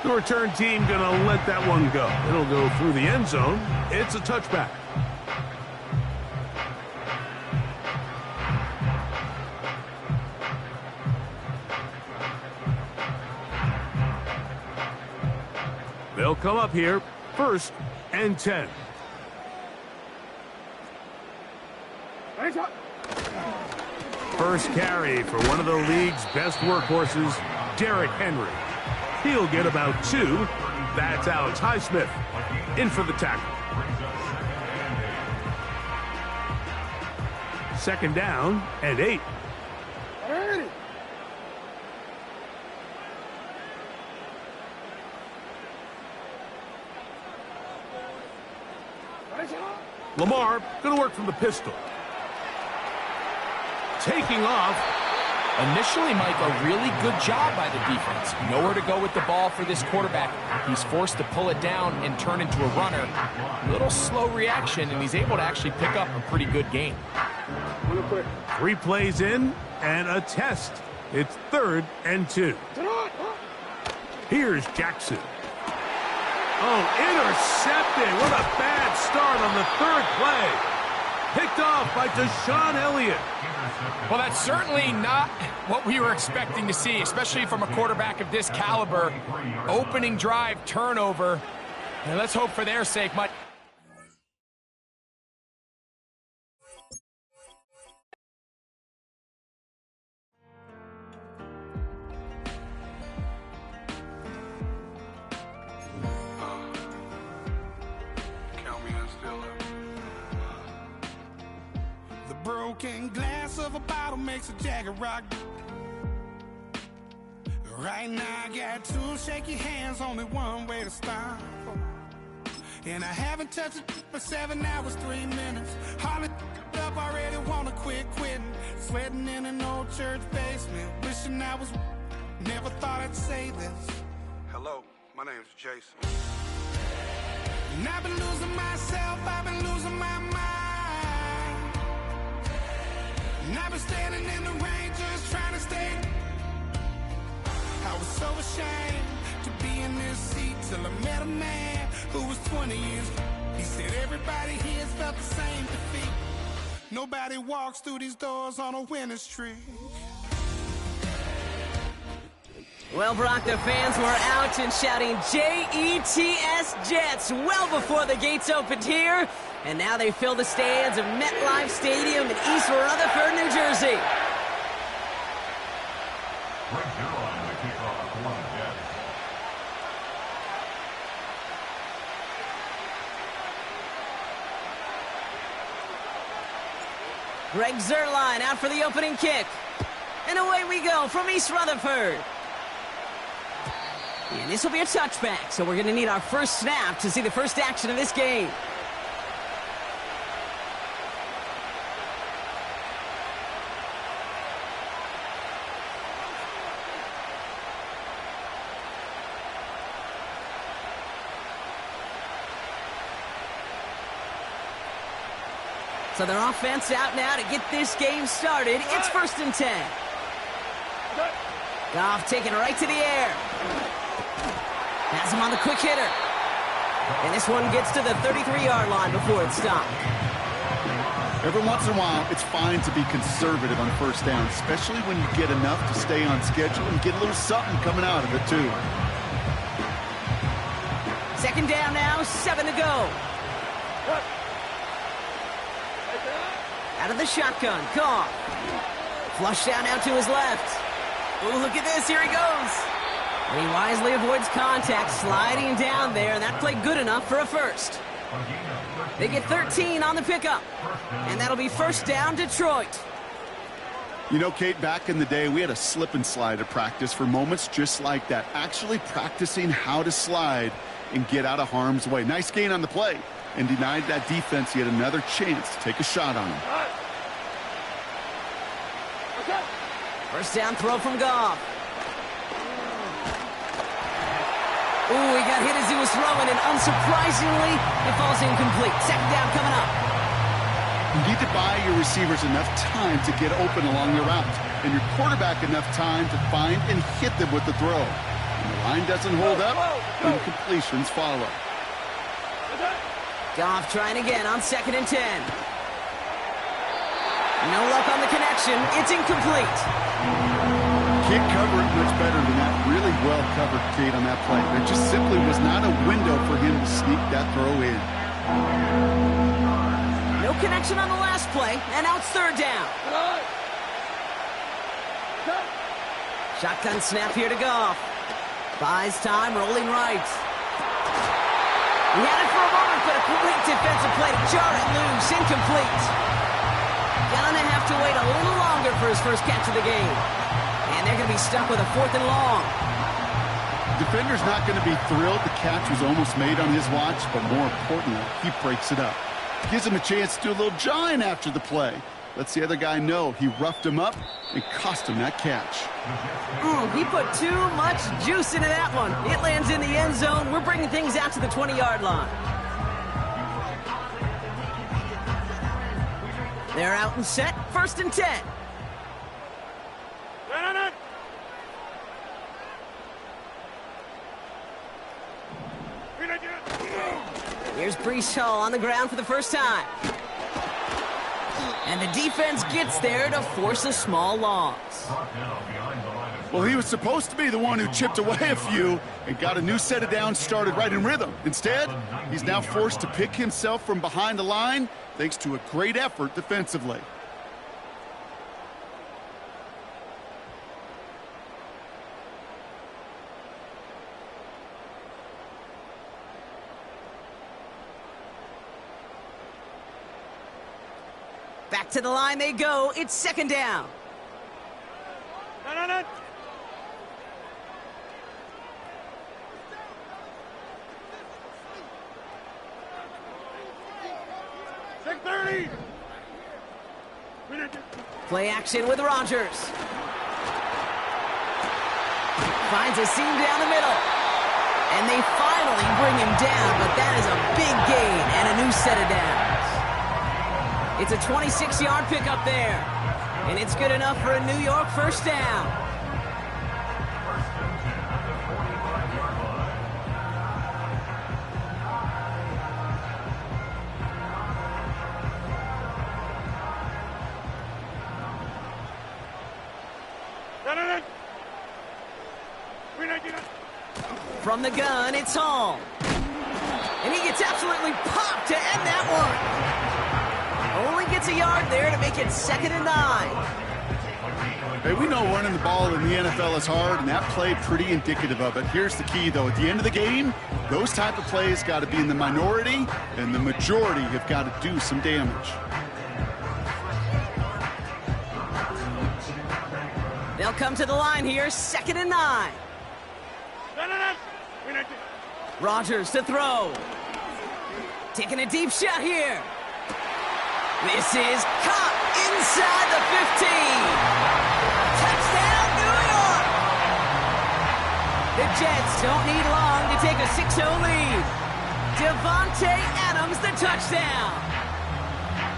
The return team gonna let that one go. It'll go through the end zone. It's a touchback. They'll come up here, 1st and 10. First carry for one of the league's best workhorses, Derrick Henry. He'll get about 2. That's Alex Highsmith in for the tackle. 2nd down and 8. Lamar going to work from the pistol. Taking off. Initially, Mike, a really good job by the defense. Nowhere to go with the ball for this quarterback. He's forced to pull it down and turn into a runner. A little slow reaction, and he's able to actually pick up a pretty good game. 3 plays in and a test. It's 3rd and 2. Here's Jackson. Oh, intercepted. What a bad start on the 3rd play. Picked off by Deshaun Elliott. Well, that's certainly not what we were expecting to see, especially from a quarterback of this caliber. Opening drive, turnover. And let's hope for their sake, Mike. Broken glass of a bottle makes a Jagger rock. Right now I got 2 shaky hands, only one way to stop. And I haven't touched it for 7 hours, 3 minutes. Hardly up, already wanna quitting. Sweating in an old church basement, wishing I was. Never thought I'd say this. Hello, my name's Jason. And I've been losing myself, I've been losing my mind. And I've been standing in the rain just trying to stay. I was so ashamed to be in this seat till I met a man who was 20 years. He said everybody here has felt the same defeat. Nobody walks through these doors on a winning streak. Well, Brock, the fans were out and shouting J-E-T-S Jets well before the gates opened here. And now they fill the stands of MetLife Stadium in East Rutherford, New Jersey. Greg Zuerlein out for the opening kick. And away we go from East Rutherford. And this will be a touchback, so we're going to need our first snap to see the first action of this game. So their offense out now to get this game started. It's 1st and 10. Goff taking it right to the air. Has him on the quick hitter. And this one gets to the 33-yard line before it's stopped. Every once in a while, it's fine to be conservative on 1st down, especially when you get enough to stay on schedule and get a little something coming out of it, too. 2nd down now, 7 to go. Out of the shotgun, Goff. Flush down out to his left. Oh, look at this, here he goes. And he wisely avoids contact, sliding down there, and that played good enough for a first. They get 13 on the pickup, and that'll be 1st down, Detroit. You know, Kate, back in the day, we had a slip and slide at practice for moments just like that, actually practicing how to slide and get out of harm's way. Nice gain on the play, and denied that defense yet another chance to take a shot on him. 1st down throw from Goff. Ooh, he got hit as he was throwing, and unsurprisingly, it falls incomplete. 2nd down coming up. You need to buy your receivers enough time to get open along the route, and your quarterback enough time to find and hit them with the throw. When the line doesn't hold up, incompletions follow. Goff trying again on 2nd and 10. No luck on the connection. It's incomplete. Can't cover it much better than that. Really well covered, Kate, on that play. There just simply was not a window for him to sneak that throw in. No connection on the last play, and now it's 3rd down. Shotgun snap here to Goff. Buys time, rolling right. He had it for a moment, but a quick defensive play to jar it loose. Incomplete. Gonna have to wait a little longer for his first catch of the game. And they're going to be stuck with a 4th and long. Defender's not going to be thrilled the catch was almost made on his watch, but more importantly, he breaks it up. Gives him a chance to do a little jawing after the play. Lets the other guy know he roughed him up and cost him that catch. He put too much juice into that one. It lands in the end zone. We're bringing things out to the 20-yard line. They're out and set. 1st and 10. Here's Brees Hall on the ground for the first time. And the defense gets there to force a small loss. Well, he was supposed to be the one who chipped away a few and got a new set of downs started right in rhythm. Instead, he's now forced to pick himself from behind the line thanks to a great effort defensively. Back to the line they go. It's 2nd down. No. 6:30. Play action with Rodgers. Finds a seam down the middle. And they finally bring him down, but that is a big gain and a new set of downs. It's a 26-yard pickup there. And it's good enough for a New York 1st down. From the gun, it's Hall. And he gets absolutely popped to end that one. Only gets a yard there to make it 2nd and 9. Hey, we know running the ball in the NFL is hard, and that play pretty indicative of it. Here's the key, though. At the end of the game, those type of plays got to be in the minority, and the majority have got to do some damage. They'll come to the line here, 2nd and 9. Rodgers to throw. Taking a deep shot here. This is caught inside the 15. Touchdown, New York! The Jets don't need long to take a 6-0 lead. Devontae Adams, the touchdown.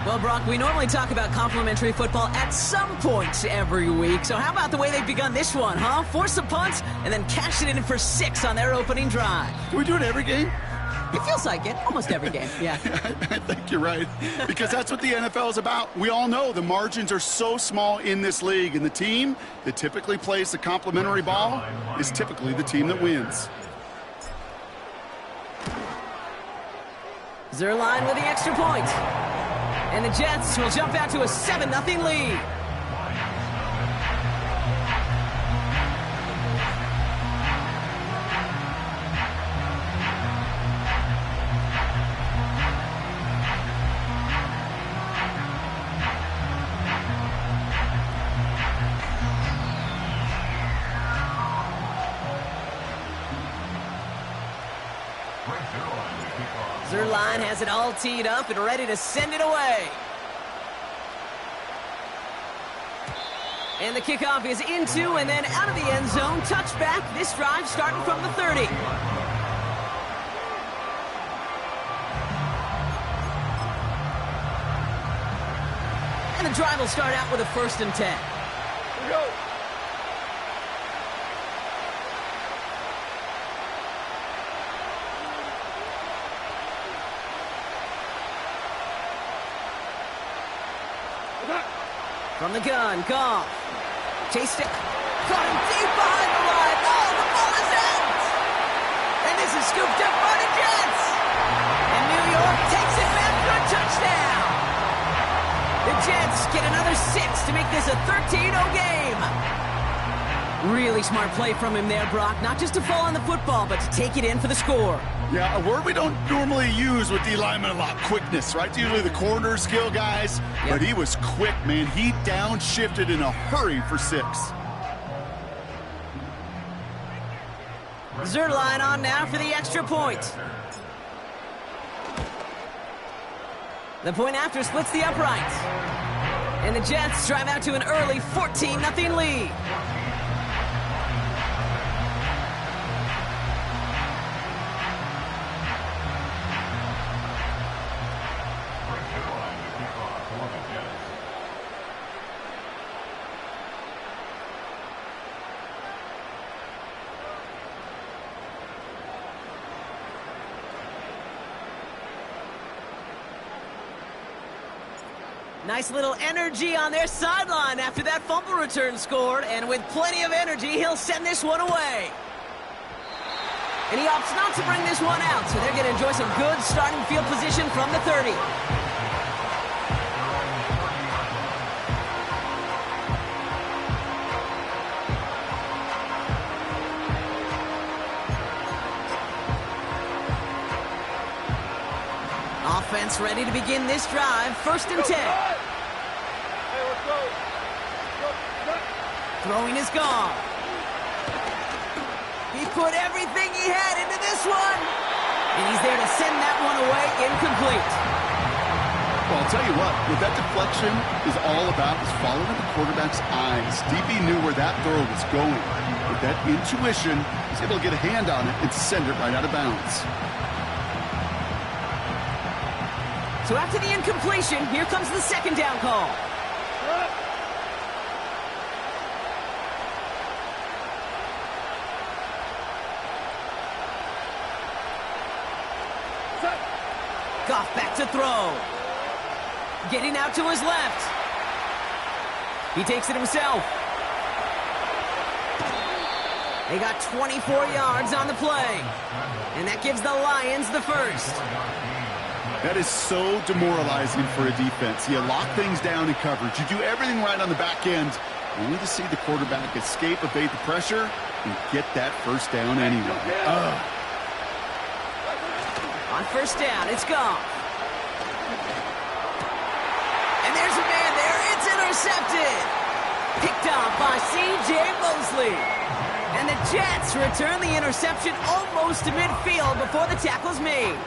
Well, Brock, we normally talk about complimentary football at some point every week. So how about the way they've begun this one, huh? Force a punt and then cash it in for 6 on their opening drive. Do we do it every game? It feels like it. Almost every game, yeah. I think you're right. Because that's what the NFL is about. We all know the margins are so small in this league. And the team that typically plays the complimentary ball is typically the team that wins. Zerline with the extra point. And the Jets will jump out to a 7-0 lead. Zerline has it all teed up and ready to send it away. And the kickoff is into and then out of the end zone. Touchback. This drive starting from the 30. And the drive will start out with a 1st and 10. Here we go. From the gun, Goff. Chased it. Caught him deep behind the line. Oh, the ball is out. And this is scooped up by the Jets. And New York takes it back for a touchdown. The Jets get another 6 to make this a 13-0 game. Really smart play from him there, Brock. Not just to fall on the football, but to take it in for the score. Yeah, a word we don't normally use with D linemen a lot, quickness, right? It's usually the corner skill guys, but he was quick, man. He downshifted in a hurry for 6. Zerline on now for the extra point. The point after splits the uprights. And the Jets drive out to an early 14-0 lead. Nice little energy on their sideline after that fumble return scored, and with plenty of energy, he'll send this one away. And he opts not to bring this one out, so they're going to enjoy some good starting field position from the 30. Offense ready to begin this drive. 1st and 10. Throwing is gone. He put everything he had into this one. And he's there to send that one away incomplete. Well, I'll tell you what, what that deflection is all about is following the quarterback's eyes. DB knew where that throw was going. With that intuition, he's able to get a hand on it and send it right out of bounds. So after the incompletion, here comes the 2nd down call. Goff back to throw. Getting out to his left. He takes it himself. They got 24 yards on the play. And that gives the Lions the first. That is so demoralizing for a defense. You lock things down in coverage. You do everything right on the back end, only to see the quarterback escape, evade the pressure, and get that first down anyway. On 1st down, it's gone. And there's a man there. It's intercepted. Picked off by C.J. Mosley. And the Jets return the interception almost to midfield before the tackle's made.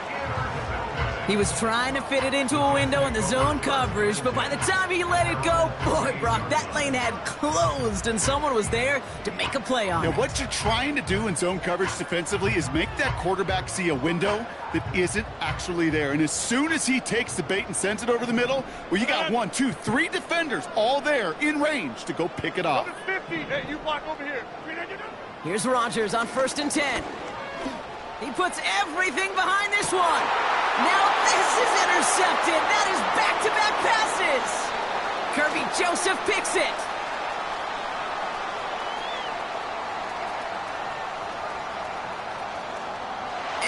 He was trying to fit it into a window in the zone coverage, but by the time he let it go, boy, Brock, that lane had closed, and someone was there to make a play on it. Now, what you're trying to do in zone coverage defensively is make that quarterback see a window that isn't actually there. And as soon as he takes the bait and sends it over the middle, well, you got 1, 2, 3 defenders all there in range to go pick it off. 50. Hey, you block over here. Here's Rodgers on 1st and 10. He puts everything behind this one. Now this is intercepted. That is back-to-back passes. Kirby Joseph picks it.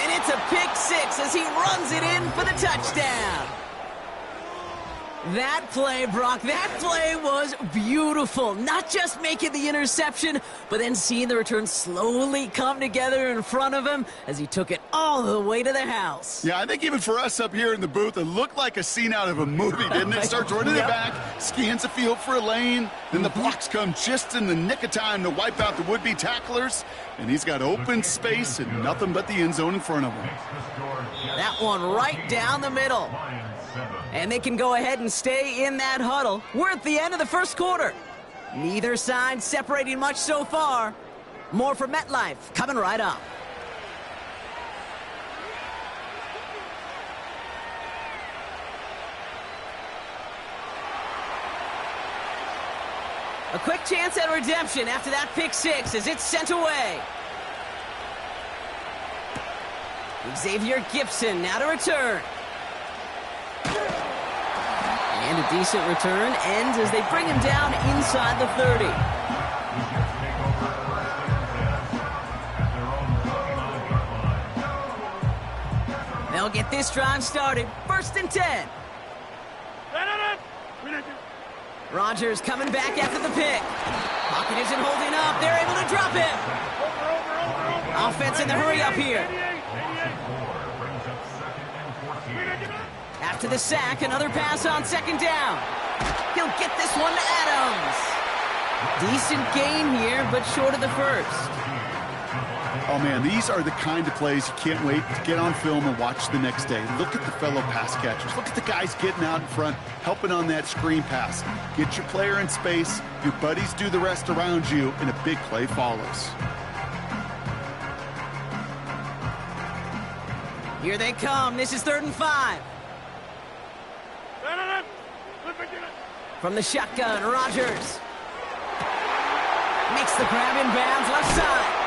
And it's a pick 6 as he runs it in for the touchdown. That play, Brock, that play was beautiful. Not just making the interception, but then seeing the return slowly come together in front of him as he took it all the way to the house. Yeah, I think even for us up here in the booth, it looked like a scene out of a movie, didn't it? Starts running it back, scans the field for a lane, then the blocks come just in the nick of time to wipe out the would-be tacklers, and he's got open space and nothing but the end zone in front of him. That one right down the middle. And they can go ahead and stay in that huddle. We're at the end of the 1st quarter. Neither side separating much so far. More from MetLife coming right up. A quick chance at redemption after that pick 6 as it's sent away. Xavier Gibson now to return. And a decent return ends as they bring him down inside the 30. They'll get this drive started. 1st and 10. Rodgers coming back after the pick. Pocket isn't holding up. They're able to drop him. Offense in the hurry up here. After the sack, another pass on 2nd down. He'll get this one to Adams. Decent gain here, but short of the first. Oh, man, these are the kind of plays you can't wait to get on film and watch the next day. Look at the fellow pass catchers. Look at the guys getting out in front, helping on that screen pass. Get your player in space, your buddies do the rest around you, and a big play follows. Here they come. This is 3rd and 5. From the shotgun, Rodgers makes the grab in bounds left side.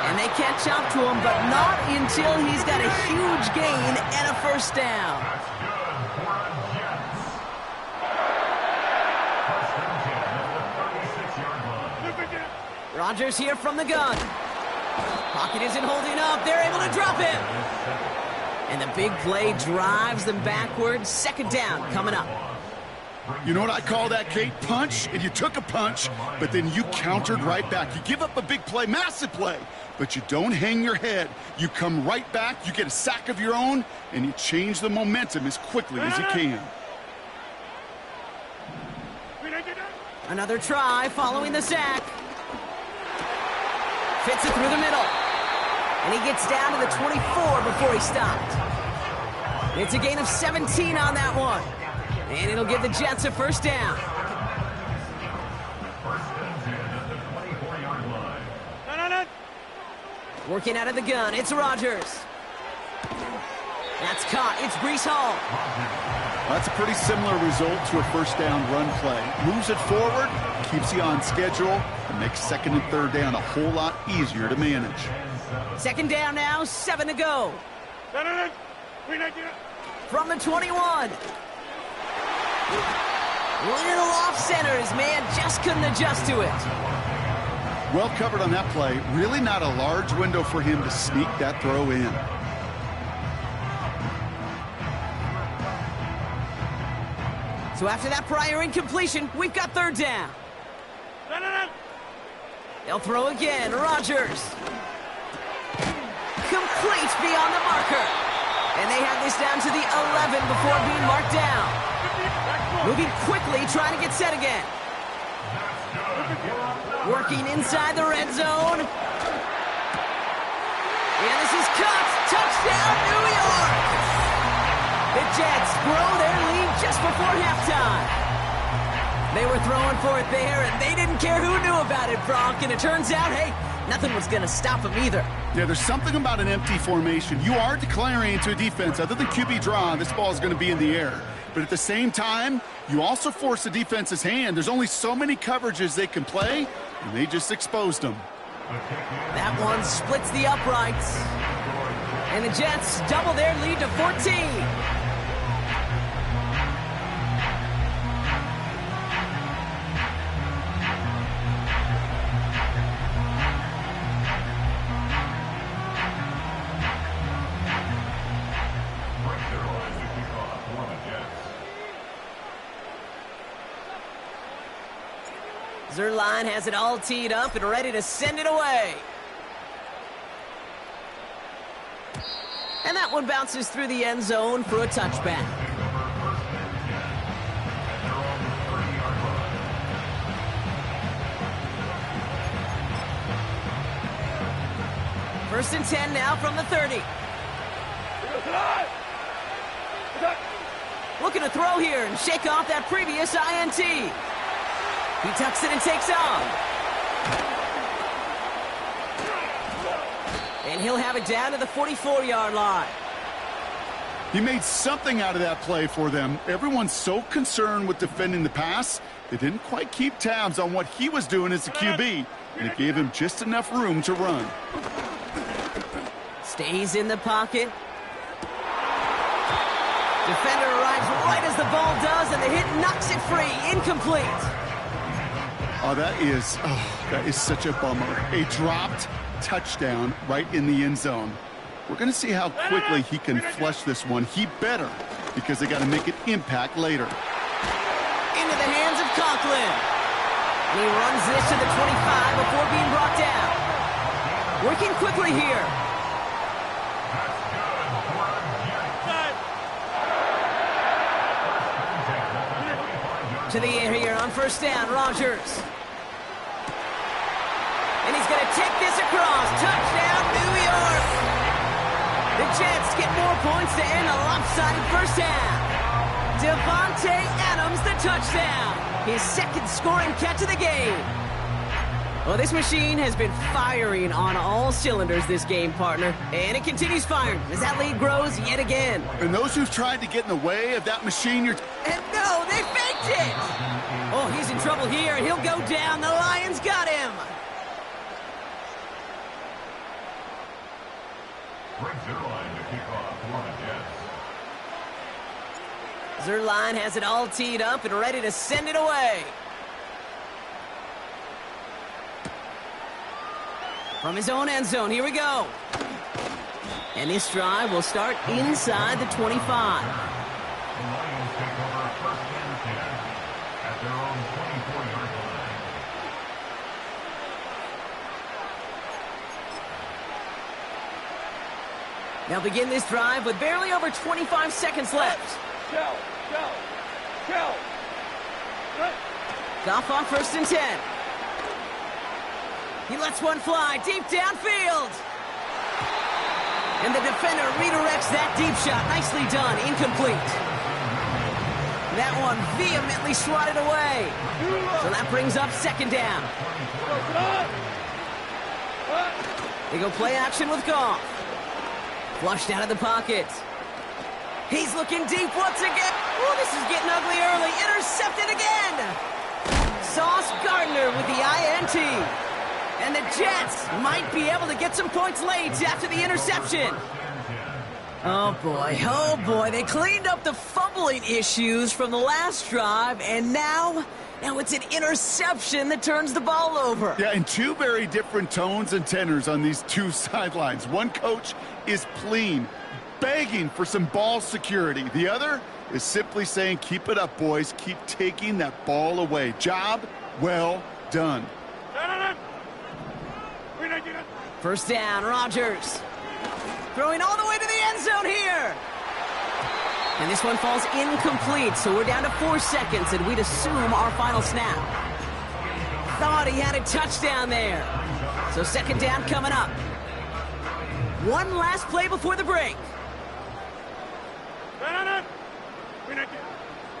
And they catch up to him, but not until he's got a huge gain and a first down. Rodgers here from the gun. Pocket isn't holding up. They're able to drop him. And the big play drives them backwards. 2nd down coming up. You know what I call that, Kate? Punch, and you took a punch, but then you countered right back. You give up a big play, massive play, but you don't hang your head. You come right back, you get a sack of your own, and you change the momentum as quickly as you can. Another try following the sack. Fits it through the middle. And he gets down to the 24 before he stopped. It's a gain of 17 on that one. And it'll give the Jets a first down. Working out of the gun, it's Rodgers. That's caught, it's Breece Hall. That's a pretty similar result to a first down run play. Moves it forward, keeps you on schedule, and makes 2nd and 3rd down a whole lot easier to manage. 2nd down now, 7 to go. From the 21. Little off center, his man just couldn't adjust to it. Well covered on that play. Really not a large window for him to sneak that throw in. So after that prior incompletion, we've got 3rd down. They'll throw again. Rodgers. Complete beyond the marker. And they have this down to the 11 before being marked down. Moving quickly, trying to get set again. Working inside the red zone. And this is cut. Touchdown, New York. The Jets grow their lead just before halftime. They were throwing for it there, and they didn't care who knew about it, Bronk. And it turns out, hey, nothing was going to stop them either. Yeah, there's something about an empty formation. You are declaring to a defense, other than QB draw, this ball is going to be in the air. But at the same time, you also force the defense's hand. There's only so many coverages they can play, and they just exposed them. That one splits the uprights. And the Jets double their lead to 14. Zerline has it all teed up and ready to send it away. And that one bounces through the end zone for a touchback. First and 10 now from the 30. Looking to throw here and shake off that previous INT. He tucks it and takes on. And he'll have it down to the 44-yard line. He made something out of that play for them. Everyone's so concerned with defending the pass, they didn't quite keep tabs on what he was doing as a QB, and it gave him just enough room to run. Stays in the pocket. Defender arrives right as the ball does, and the hit knocks it free. Incomplete. Oh, that is such a bummer. A dropped touchdown right in the end zone. We're going to see how quickly he can flush this one. He better, because they got to make an impact later. Into the hands of Conklin. And he runs this to the 25 before being brought down. Working quickly here. To the air here on first down, Rodgers. And he's going to take this across. Touchdown, New York. The Jets get more points to end a lopsided first half. Devontae Adams, the touchdown. His second scoring catch of the game. Well, this machine has been firing on all cylinders this game, partner. And it continues firing as that lead grows yet again. And those who've tried to get in the way of that machine, And no, they faked it! Oh, he's in trouble here, and he'll go down. The Lions got him! Zerline to kick off for the Jets. Zerline has it all teed up and ready to send it away. From his own end zone, here we go. And this drive will start inside the 25. The Lions take over first and 10 at their own 24-yard line. They'll begin this drive with barely over 25 seconds left. Goff on first and 10. He lets one fly deep downfield. And the defender redirects that deep shot. Nicely done. Incomplete. That one vehemently swatted away. So that brings up second down. They go play action with Goff. Flushed out of the pocket. He's looking deep once again. Oh, this is getting ugly early. Intercepted again. Sauce Gardner with the INT. And the Jets might be able to get some points late after the interception. Oh boy, they cleaned up the fumbling issues from the last drive, and now it's an interception that turns the ball over. Yeah, and two very different tones and tenors on these two sidelines. One coach is pleading, begging for some ball security. The other is simply saying, keep it up, boys. Keep taking that ball away. Job well done. First down, Rodgers. Throwing all the way to the end zone here. And this one falls incomplete, so we're down to 4 seconds, and we'd assume our final snap. Thought he had a touchdown there. So second down coming up. One last play before the break.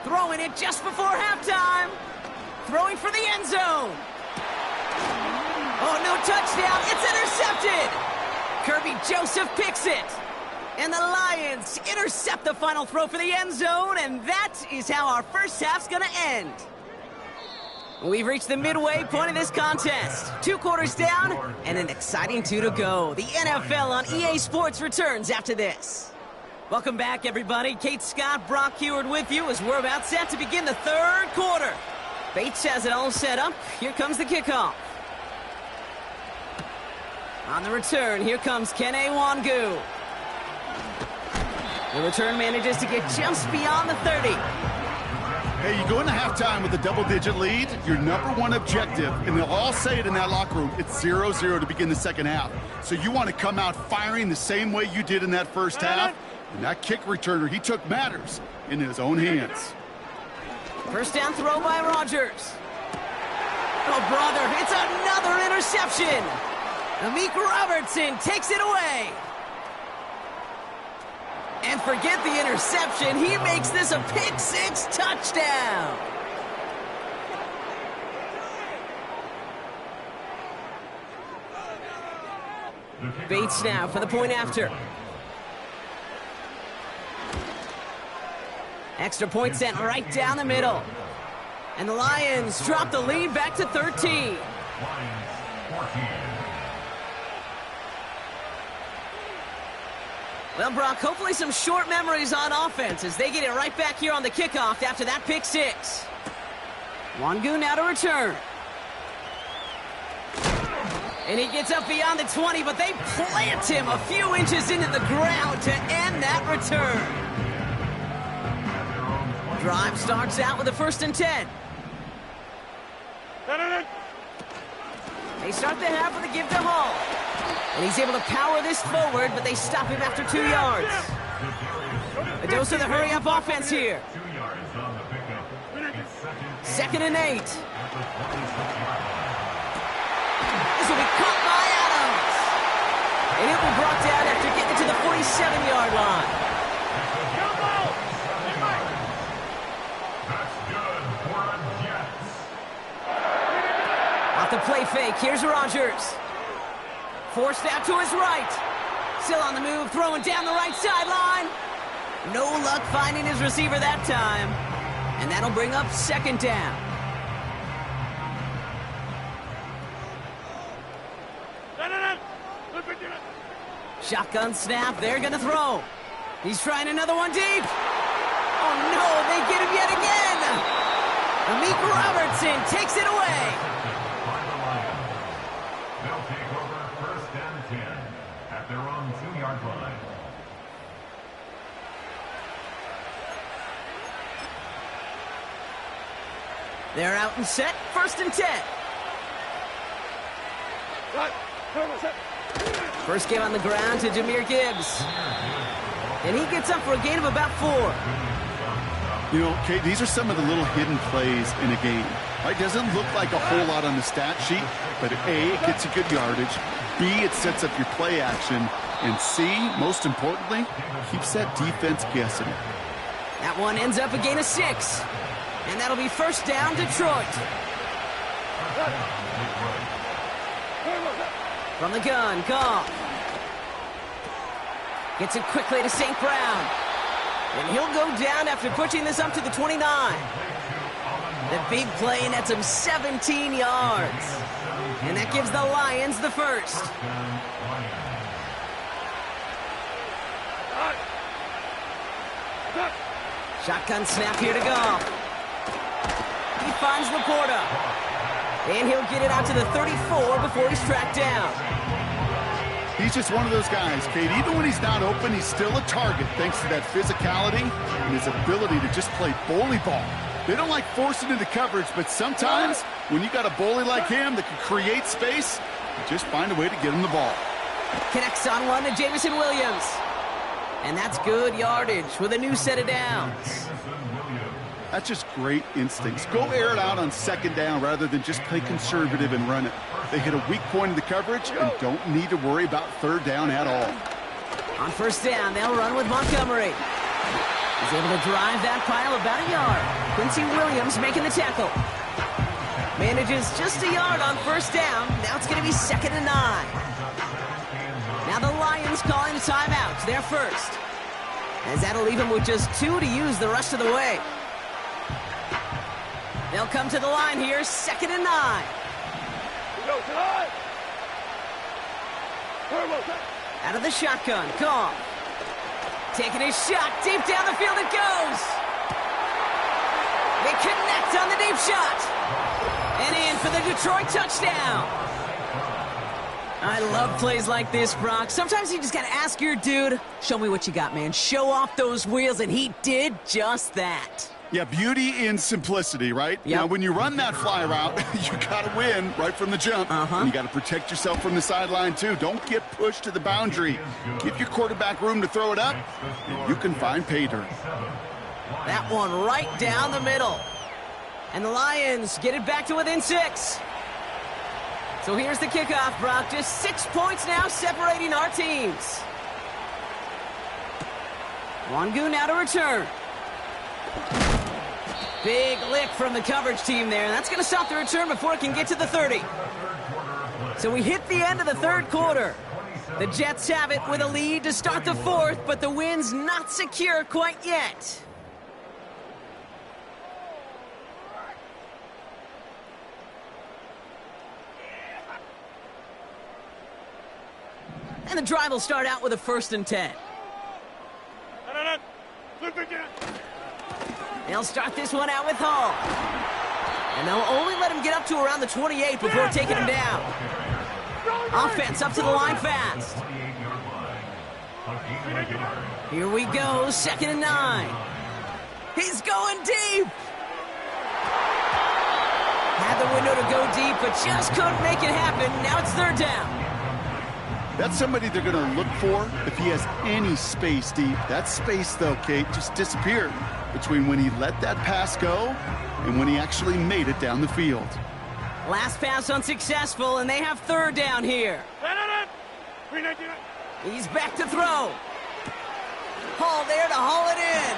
Throwing it just before halftime. Throwing for the end zone. Oh, no touchdown. It's intercepted. Kirby Joseph picks it. And the Lions intercept the final throw for the end zone, and that is how our first half's going to end. We've reached the midway point of this contest. 2 quarters down, and an exciting 2 to go. The NFL on EA Sports returns after this. Welcome back, everybody. Kate Scott, Brock Heward with you as we're about set to begin the third quarter. Bates has it all set up. Here comes the kickoff. On the return, here comes Kene Wangu. The return manages to get just beyond the 30. Hey, you go into halftime with a double-digit lead, your #1 objective, and they'll all say it in that locker room, it's 0-0 to begin the second half. So you want to come out firing the same way you did in that first half. And that kick returner, he took matters in his own hands. First down throw by Rodgers. Oh, brother, it's another interception. Amik Robertson takes it away. And forget the interception. He makes this a pick-6 touchdown. Bates now for the point after. Extra point sent right down the middle. And the Lions drop the lead back to 13. Well, Brock, hopefully some short memories on offense as they get it right back here on the kickoff after that pick-6. Wangu now to return. And he gets up beyond the 20, but they plant him a few inches into the ground to end that return. Drive starts out with a 1st and 10. They start the half with a give to Hall. And he's able to power this forward, but they stop him after 2 yards. A dose of the hurry-up offense here. 2nd and 8. This will be caught by Adams. And he'll be brought down after getting to the 47-yard line. Off the play fake, here's Rodgers. Forced out to his right. Still on the move, throwing down the right sideline. No luck finding his receiver that time. And that'll bring up second down. Shotgun snap, they're gonna throw. He's trying another one deep. Oh no, they get him yet again. Amik Robertson takes it away. They'll take over first and 10 at their own 2-yard line. They're out and set, first and 10. First game on the ground to Jahmyr Gibbs. And he gets up for a gain of about 4. You know, Kate, these are some of the little hidden plays in a game. Right? Doesn't look like a whole lot on the stat sheet, but A, it gets you good yardage. B, it sets up your play action. And C, most importantly, keeps that defense guessing. That one ends up a gain of 6. And that'll be first down, Detroit. From the gun, Goff. Gets it quickly to St. Brown. And he'll go down after pushing this up to the 29. The big play nets him 17 yards. And that gives the Lions the first. Shotgun snap here to Goff. He finds Laporta. And he'll get it out to the 34 before he's tracked down. He's just one of those guys, Kate. Even when he's not open, he's still a target thanks to that physicality and his ability to just play bully ball. They don't like forcing into coverage, but sometimes when you got a bully like him that can create space, you just find a way to get him the ball. Connects on one to Jameson Williams. And that's good yardage with a new set of downs. That's just great instincts. Go air it out on second down rather than just play conservative and run it. They hit a weak point in the coverage and don't need to worry about third down at all. On first down, they'll run with Montgomery. He's able to drive that pile about a yard. Quincy Williams making the tackle. Manages just a yard on first down. Now it's going to be 2nd and 9. Now the Lions calling a timeout. They're first. As that'll leave them with just 2 to use the rest of the way. They'll come to the line here, 2nd and 9. Out of the shotgun, Goff. Taking his shot, deep down the field it goes. They connect on the deep shot. And in for the Detroit touchdown. I love plays like this, Brock. Sometimes you just got to ask your dude, show me what you got, man. Show off those wheels, and he did just that. Yeah, beauty in simplicity, right? Yep. Now, when you run that fly route, you got to win right from the jump. And you got to protect yourself from the sideline, too. Don't get pushed to the boundary. Give your quarterback room to throw it up, and you can find pay dirt. That one right down the middle. And the Lions get it back to within 6. So here's the kickoff, Brock. Just 6 points now separating our teams. Wangu now to return. Big lick from the coverage team there. That's going to stop the return before it can get to the 30. So we hit the end of the third quarter. The Jets have it with a lead to start the fourth, but the win's not secure quite yet. And the drive will start out with a 1st and 10. They'll start this one out with Hall. And they'll only let him get up to around the 28 before taking him down. Offense up to the line fast. Here we go, 2nd and 9. He's going deep. Had the window to go deep, but just couldn't make it happen. Now it's 3rd down. That's somebody they're going to look for if he has any space deep. That space, though, Kate, just disappeared between when he let that pass go and when he actually made it down the field. Last pass unsuccessful, and they have third down here. He's back to throw. Hall there to haul it in.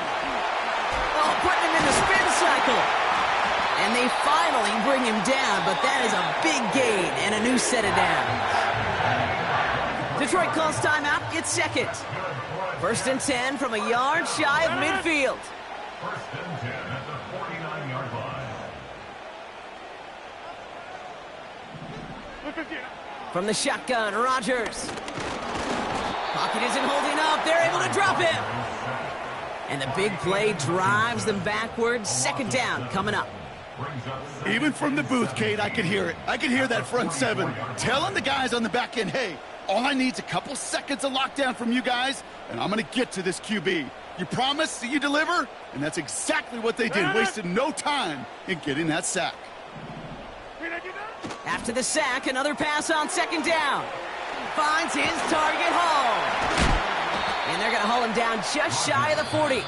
Oh, putting him in the spin cycle. And they finally bring him down, but that is a big gain and a new set of downs. Detroit calls timeout. It's second. 1st and 10 from a yard shy of midfield. 1st and 10 at the 49-yard line. From the shotgun, Rodgers. Pocket isn't holding up. They're able to drop him. And the big play drives them backwards. 2nd down coming up. Even from the booth, Kate, I could hear it. I could hear that front seven telling the guys on the back end, hey, all I need is a couple seconds of lockdown from you guys, and I'm going to get to this QB. You promise that you deliver? And that's exactly what they did. Wasted no time in getting that sack. After the sack, another pass on 2nd down. Finds his target, Hall. And they're going to haul him down just shy of the 40.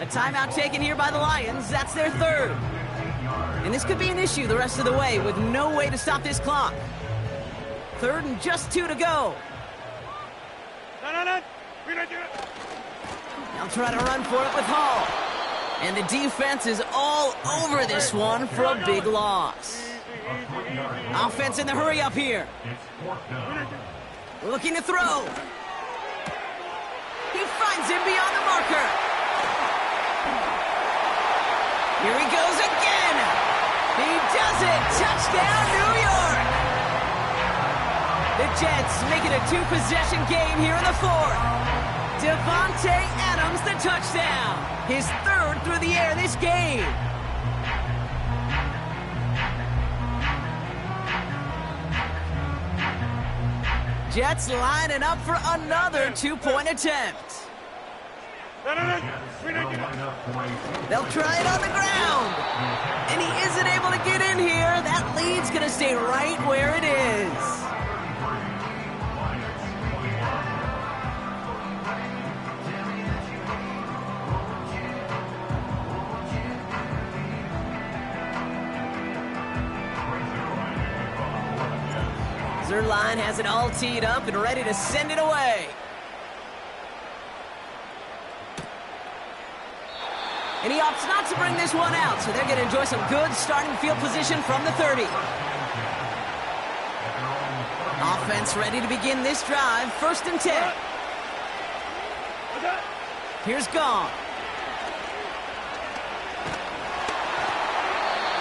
A timeout taken here by the Lions. That's their 3rd. And this could be an issue the rest of the way with no way to stop this clock. 3rd and just 2 to go. They'll try to run for it with Hall. And the defense is all over this one for a big loss. Offense in the hurry up here. Looking to throw. He finds him beyond the marker. Here he goes again. He does it. Touchdown, New York. The Jets make it a 2-possession game here in the 4th. Devontae Adams, the touchdown. His 3rd through the air this game. Jets lining up for another 2-point attempt. They'll try it on the ground. And he isn't able to get in here. That lead's going to stay right where it is. Zerline has it all teed up and ready to send it away. And he opts not to bring this one out, so they're going to enjoy some good starting field position from the 30. Offense ready to begin this drive. 1st and 10. Here's Gong.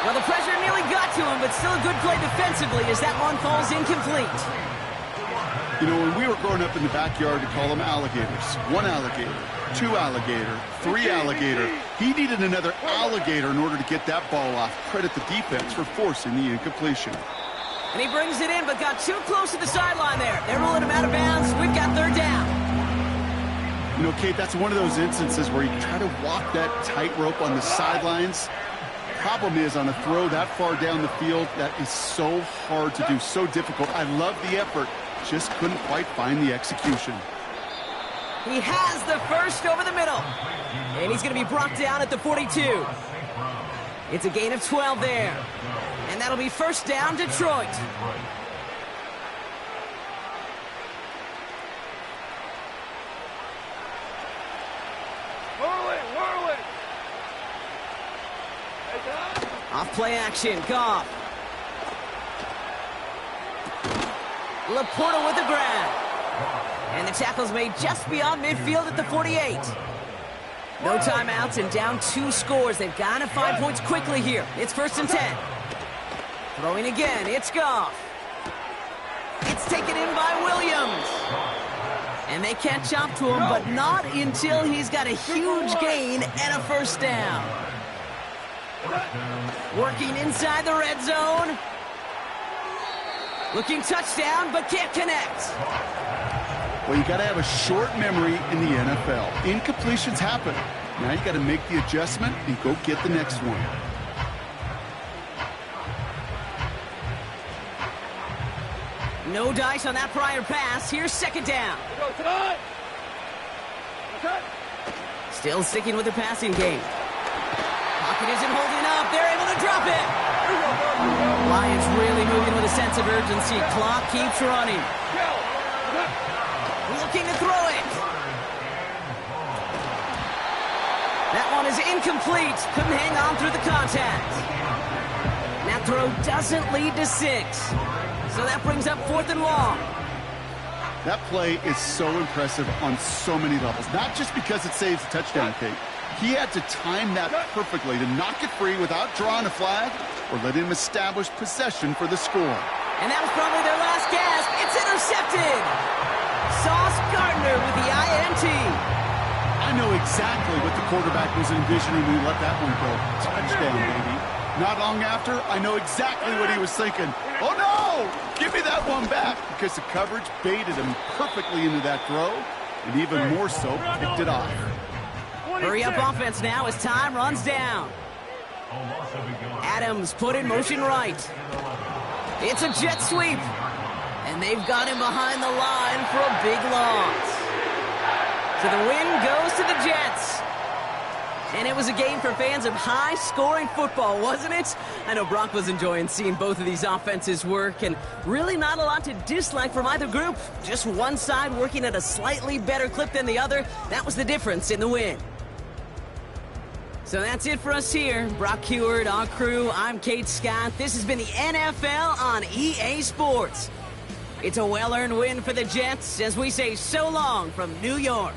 Well, the pressure nearly got to him, but still a good play defensively as that one falls incomplete. You know, when we were growing up in the backyard, we call them alligators. 1 alligator, 2 alligator, 3 alligator. He needed another alligator in order to get that ball off. Credit the defense for forcing the incompletion. And he brings it in, but got too close to the sideline there. They're rolling him out of bounds. We've got 3rd down. You know, Kate, that's one of those instances where you try to walk that tightrope on the sidelines. Problem is, on a throw that far down the field, that is so hard to do, so difficult. I love the effort, just couldn't quite find the execution. He has the 1st over the middle. And he's going to be brought down at the 42. It's a gain of 12 there. And that'll be 1st down, Detroit. Off play action, Goff. Laporta with the grab. And the tackle's made just beyond midfield at the 48. No timeouts and down 2 scores. They've got to find points quickly here. It's 1st and 10. Throwing again, it's Goff. It's taken in by Williams. And they catch up to him, but not until he's got a huge gain and a 1st down. Working inside the red zone. Looking touchdown, but can't connect. Well, you got to have a short memory in the NFL. Incompletions happen. Now you got to make the adjustment and go get the next one. No dice on that prior pass. Here's 2nd down. Still sticking with the passing game. Pocket isn't holding up. They're able to drop it. Lions really moving with a sense of urgency. Clock keeps running. Looking to throw it. That one is incomplete. Couldn't hang on through the contact. That throw doesn't lead to 6. So that brings up 4th and long. That play is so impressive on so many levels. Not just because it saves a touchdown, Kate. He had to time that perfectly to knock it free without drawing a flag or letting him establish possession for the score. And that was probably their last gasp. It's intercepted. Sauce Gardner with the INT. I know exactly what the quarterback was envisioning when he let that one go. Touchdown, baby. Not long after, I know exactly what he was thinking. Oh, no! Give me that one back, because the coverage baited him perfectly into that throw, and even more so, picked it off. Hurry up offense now as time runs down. Adams put in motion right. It's a jet sweep. And they've got him behind the line for a big loss. So the win goes to the Jets. And it was a game for fans of high-scoring football, wasn't it? I know Brock was enjoying seeing both of these offenses work, and really not a lot to dislike from either group. Just one side working at a slightly better clip than the other. That was the difference in the win. So that's it for us here. Brock Heward, our crew, I'm Kate Scott. This has been the NFL on EA Sports. It's a well-earned win for the Jets as we say so long from New York.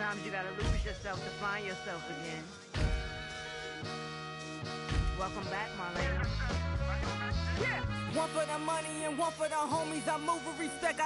Sometimes you gotta lose yourself to find yourself again. Welcome back, Marlene. One for the money and one for the homies. I move with respect. I